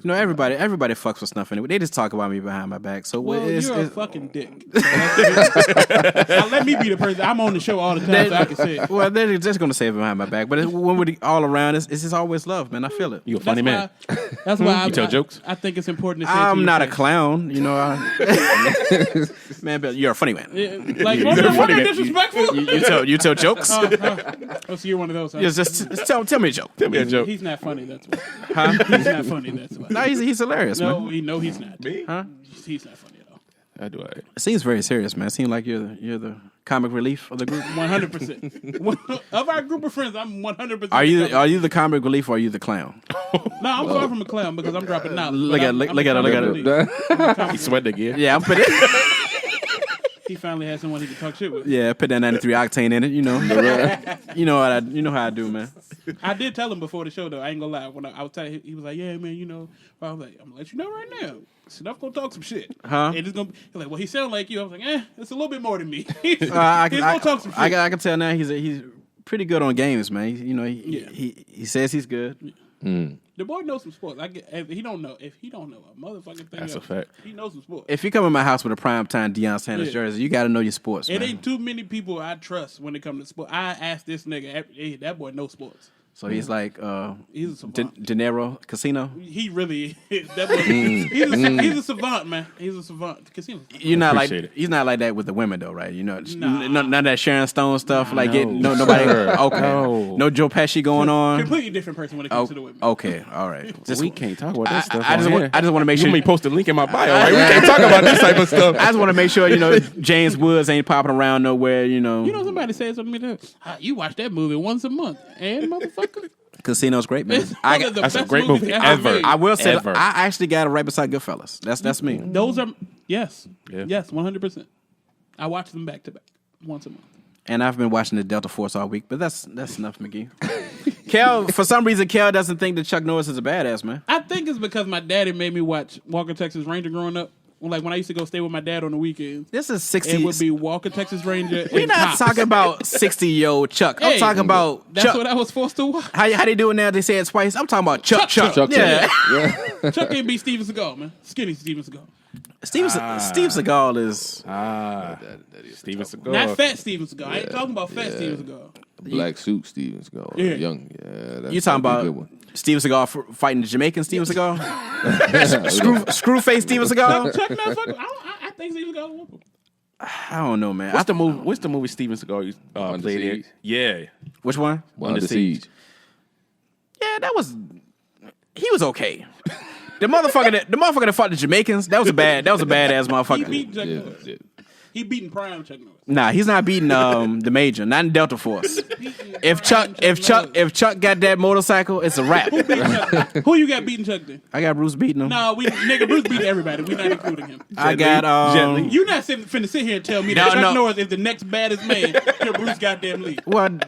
You know, everybody fucks with Snuff anyway. They just talk about me behind my back. So Well, it's, you're a it's, fucking dick. So now let me be the person. I'm on the show all the time, so I can say it. well, they're just gonna say it behind my back. But when we're all around, it's just always love, man. I feel it. You a funny man. That's why You tell jokes? I think it's important to say I'm to not a your clown, you know. Man, but you're a funny man. face. Like, what are disrespectful? You tell jokes. Oh, so you're one of those. Huh? Just tell me a joke. Tell me a joke. He's not funny. That's why. Huh? He's not funny. That's why. No, he's hilarious, No, man. he's not. Me? Huh? He's not funny at all. I do. It seems very serious, man. It seems like you're the comic relief of the group. 100%. Of our group of friends, I'm 100%. Are you the comic relief or are you the clown? No, I'm far from a clown because I'm dropping knowledge. Look at it. He sweat again. Yeah, I'm putting. He finally had someone he could talk shit with. Yeah, put that 93 octane in it. You know, you know how I do, man. I did tell him before the show though. I ain't gonna lie. When I was telling him, he was like, "Yeah, man, you know." I was like, "I'm gonna let you know right now. Snuff gonna talk some shit." Huh? And it's gonna. He's like, "Well, he sound like you." I was like, "It's a little bit more than me." He's gonna talk some shit. I can tell now he's pretty good on games, man. He says he's good. The boy knows some sports. If he don't know a motherfucking thing, That's a else, fact. He knows some sports. If you come in my house with a primetime Deion Sanders jersey, you got to know your sports, man. It ain't too many people I trust when it comes to sports. I asked this nigga, hey, that boy knows sports. So he's like He's a savant. De Niro Casino. He really is. That boy, he's a savant, man. He's a savant. Casino. You're not like Appreciate it. he's not like that with the women though, right? You know, Nah. none of that Sharon Stone stuff. Like No, nobody. sir. Okay, No. no Joe Pesci going on. Completely different person when it comes to the women. Okay, all right. We can't talk about that stuff. I just want to make You sure. want me to post a link in my bio, right? We can't talk about this type of stuff. I just want to make sure James Woods ain't popping around nowhere. You know, somebody said something to me that you watch that movie once a month, and motherfucker. Casino's great, man. It's one of the That's a best great movies movie ever. ever. made. I will say Ever. I actually got it right beside Goodfellas. That's me. Those are yes, Yeah. yes, 100%. I watch them back to back once a month. And I've been watching the Delta Force all week, but that's Snuff McGee. Kel, for some reason, Kel doesn't think that Chuck Norris is a badass, man. I think it's because my daddy made me watch Walker Texas Ranger growing up. Like when I used to go stay with my dad on the weekends. This is 60. It would be Walker, Texas Ranger. We're not talking about 60-year-old Chuck. I'm talking about That's Chuck. what I was forced to watch. How they do it now? They say it twice. I'm talking about Chuck. Yeah. Chuck ain't beat Steven Seagal, man. Skinny Steven Seagal. Steve Seagal is Steven Seagal. Not fat Steven Seagal. I ain't talking about fat Steven Seagal. Black suit Steven Seagal. Yeah. Young. Yeah. That's you talking a good about one. Steven Seagal fighting the Jamaican Steven Seagal? Screwface Steven Seagal? Chuck not fucking. I think Steven Seagal whoop him. I don't know, man. What's the movie Steven Seagal played in? Siege? Yeah. Which one? Under Siege. Yeah, he was okay. The motherfucker that fought the Jamaicans, that was a badass motherfucker. He beat Chuck Norris. He beating Prime Chuck Norris. Nah, he's not beating the Major, not in Delta Force. If Chuck got that motorcycle, it's a wrap. Who you got beating Chuck then? I got Bruce beating him. No, Bruce beat everybody. We not including him. I got You not finna sit here and tell me that Chuck Norris is the next baddest man to Bruce goddamn Lee. Well,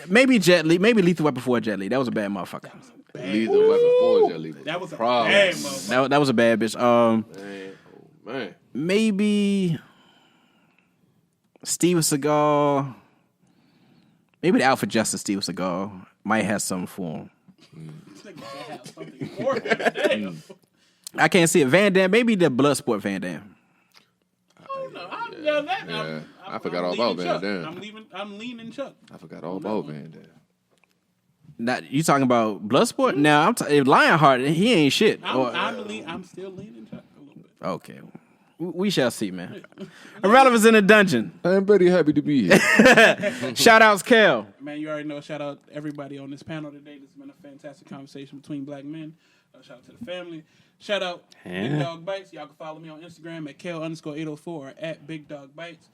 maybe Jet Li, maybe Lethal Weapon 4 Jet Li. That was a bad motherfucker. Lethal Weapon 4 Jet Li. That was a problem. bad motherfucker. That was a bad bitch. Man. Maybe Steven Seagal. Maybe the Alpha Justice Steven Seagal might have something for him. I can't see it. Van Damme, maybe the Bloodsport Van Damme. I forgot all about Van Damme. I'm leaning Chuck. I forgot all about Van Damme. Not you talking about Bloodsport? Now I'm Lionheart. He ain't shit. I'm still leaning Chuck a little bit. Okay, we shall see, man. Irrelevance in the dungeon. I'm very happy to be here. Shout outs, Kel. Man, you already know. Shout out everybody on this panel today. This has been a fantastic conversation between black men. Shout out to the family. Shout out Big Dog Bites. Y'all can follow me on Instagram at Kel_804 or at Big Dog Bites.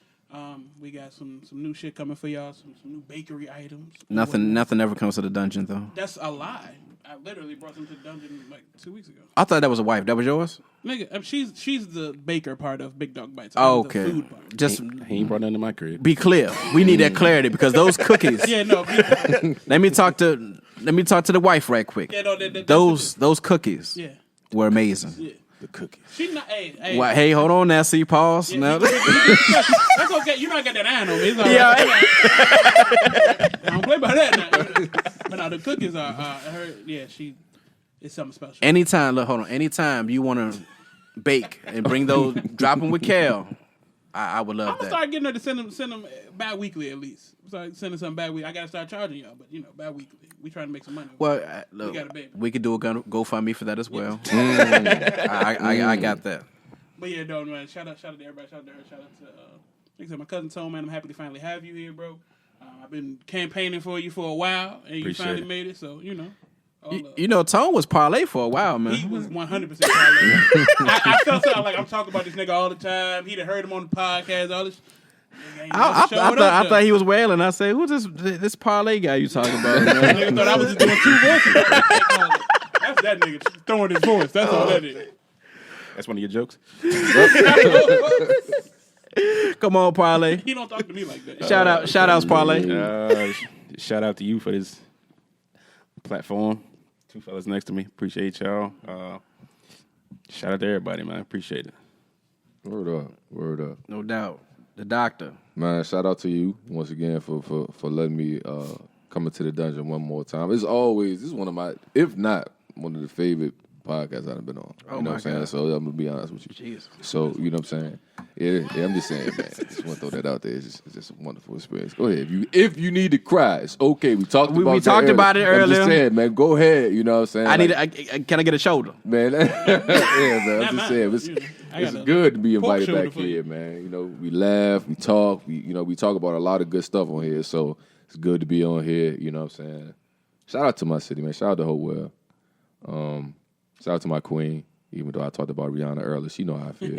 We got some new shit coming for y'all. Some new bakery items. Nothing ever comes to the dungeon though. That's a lie. I literally brought them to the dungeon like 2 weeks ago. I thought that was a wife. That was yours? Nigga, she's the baker part of Big Dog Bites. Oh, The okay. food part. Just He ain't brought nothing to my crib. be clear. We need that clarity because those cookies. Yeah, no. Let me talk to the wife right quick. Yeah, no, Those cookies yeah. were amazing. Yeah. The cookies. She not. Hey. Well, hey, hold on now. See, pause. Yeah, now. that's okay. You not got that iron on me. It's all right. I don't play by that now. But now the cookies are her. Yeah, it's something special. Anytime you want to bake and bring those, drop them with Kel. I would love I'm that. gonna start getting her to send them bi-weekly at least. Start sending something bi-weekly. I gotta start charging y'all, but bi-weekly. We trying to make some money. Well, look, we got a baby. We could do a GoFundMe for that as well. I got that. But yeah, no, man. Shout out to everybody. Shout out to her. Shout out to like I said, my cousin Tone, man. I'm happy to finally have you here, bro. I've been campaigning for you for a while, and you finally made it. So Tone was parlay for a while, man. He was 100% parlay. I felt like I'm talking about this nigga all the time. He'd heard him on the podcast, all this. I thought he was wailing. I said, "Who's this parlay guy you talking about?" That nigga thought I was just doing two voices. That's that nigga throwing his voice. That's all that is. That's one of your jokes? Come on, parlay. He don't talk to me like that. Shout outs, parlay. Shout out to you for this platform. Two fellas next to me. Appreciate y'all. Shout out to everybody, man. Appreciate it. Word up. No doubt. The doctor. Man, shout out to you once again for letting me come into the dungeon one more time. This is one of my, if not one of the favorite podcasts I've been on. You know what I'm saying? God. So I'm gonna be honest with you. Jeez. So you know what I'm saying? Yeah, I'm just saying, man. Just want to throw that out there. It's just a wonderful experience. Go ahead. If you need to cry, it's okay. We talked about it earlier. I'm just saying, man. Go ahead. You know what I'm saying? Can I get a shoulder? Man, yeah, man. I'm just saying. It's good to be invited back here, man. You know, we laugh, we talk, we talk about a lot of good stuff on here. So it's good to be on here. You know what I'm saying? Shout out to my city, man. Shout out to the whole world. Shout out to my queen. Even though I talked about Rihanna earlier, she know how I feel.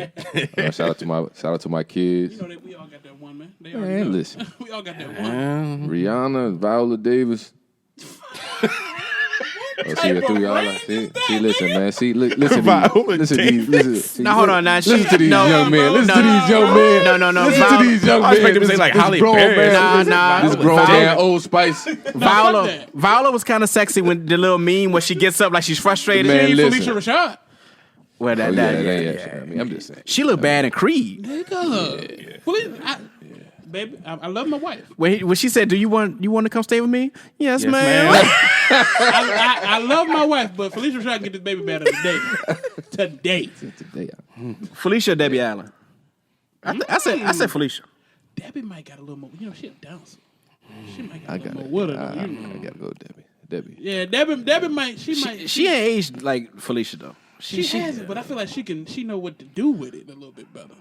Shout out to my kids. You know that we all got that one, man. Man, listen. We all got that one. Rihanna, Viola Davis. See, listen, man. See, listen to these. Now hold on, now listen to these young men. Listen to these young men. No. Listen to these young men. I was expecting to say like Holly Berry. Nah. This grown man, Old Spice. Viola was kind of sexy when the little meme when she gets up like she's frustrated. Man, listen. Felicia Rashad. Well, that, I mean, I'm just saying. She looked bad in Creed. Baby, I love my wife. When she said, "Do you want to come stay with me?" Yes, ma'am. I love my wife, but Felicia trying to get this baby better today. Felicia or Debbie Allen? I said Felicia. Debbie might got a little more. You know, she a dancer. She might got a little more water. I gotta go with Debbie. Yeah, Debbie might. She might. She ain't aged like Felicia though. She hasn't, but I feel like she know what to do with it a little bit better.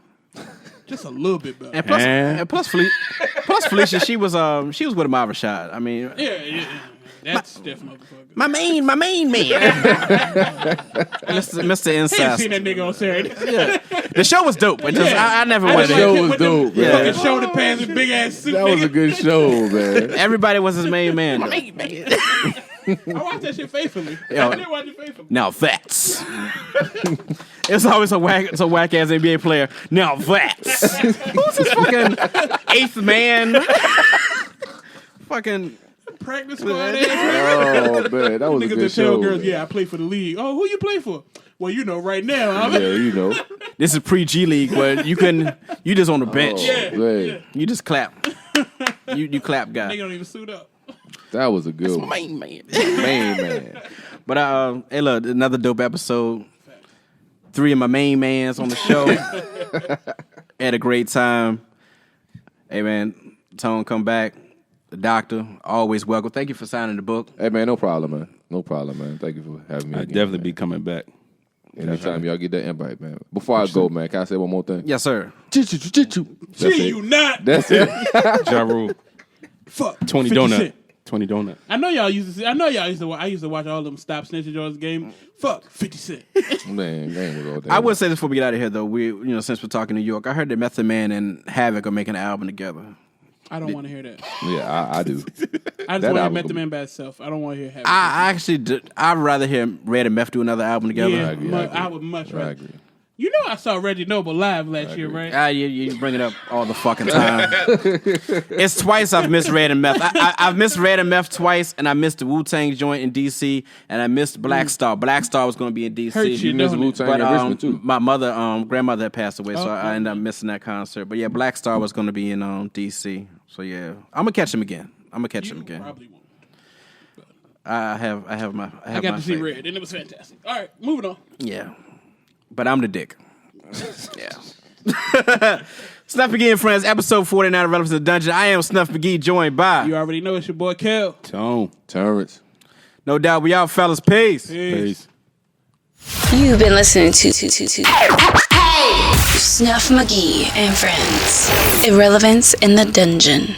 Just a little bit better. And plus Felicia, she was with Amara Rashad. I mean, yeah. That's definitely motherfucker. My main man. Mr. Incest. I ain't seen that nigga on Saturday. Yeah. The show was dope. It just, I never wanted to. The show was dope, man. Fucking shoulder pads and big ass suit. That was a good show, man. Everybody was his main man. I watched that shit faithfully. Yo, I didn't watch it faithfully. Now that's. It's always a whack ass NBA player. Now that's. Who's this fucking eighth man? Fucking. Practice squad ass. Oh man, that was a niggas good that show. tell girls, yeah, I play for the league. Oh, who you play for? Well, you know, right now. Yeah, you know. This is pre-G League where you just on the bench. Yeah. You just clap. You clap guy. Nigga don't even suit up. That was a good one. Main man. Main man. But hey, look, another dope episode. 3 of my main mans on the show. Had a great time. Hey man, Tone, come back. The doctor, always welcome. Thank you for signing the book. Hey man, no problem, man. No problem, man. Thank you for having me. I'll definitely be coming back. Anytime y'all get that invite, man. Before I go, man, can I say one more thing? Yes, sir. That's You not. That's it. Ja Rule. Fuck. 20 50 donut. Cent. 20 donut. I know y'all used to see. I used to watch all them Stop Snitching Jones game. Fuck 50 Cent. Man, was all day. I would say this before we get out of here, though. Since we're talking New York, I heard that Method Man and Havoc are making an album together. I don't want to hear that. Yeah, I do. I just want to hear Method Man by itself. I don't want to hear Havoc. I actually I'd rather hear Red and Meth do another album together. Yeah, I would much rather. I agree. You know I saw Reggie Noble live last year, right? You bring it up all the fucking time. It's twice I've missed Red and Meth. I've missed Red and Meth twice, and I missed the Wu-Tang joint in D.C., and I missed Black Star. Black Star was going to be in D.C. Hurt you, You missed don't it? Wu-Tang But in Richmond, too. my mother, grandmother had passed away, so I ended up missing that concert. But yeah, Black Star was going to be in D.C. So yeah, I'm gonna catch him again. Probably won't. I have my. I got to see Red, and it was fantastic. All right, moving on. Yeah, but I'm the dick. Yeah. Snuff Magee and Friends, episode 49 of Irrelevance in the Dungeon. I am Snuff Magee, joined by. You already know it's your boy Kel. Tone. Terrence. No doubt, we out, fellas. Peace. Peace. You've been listening to Snuff Magee and Friends. Irrelevance in the Dungeon.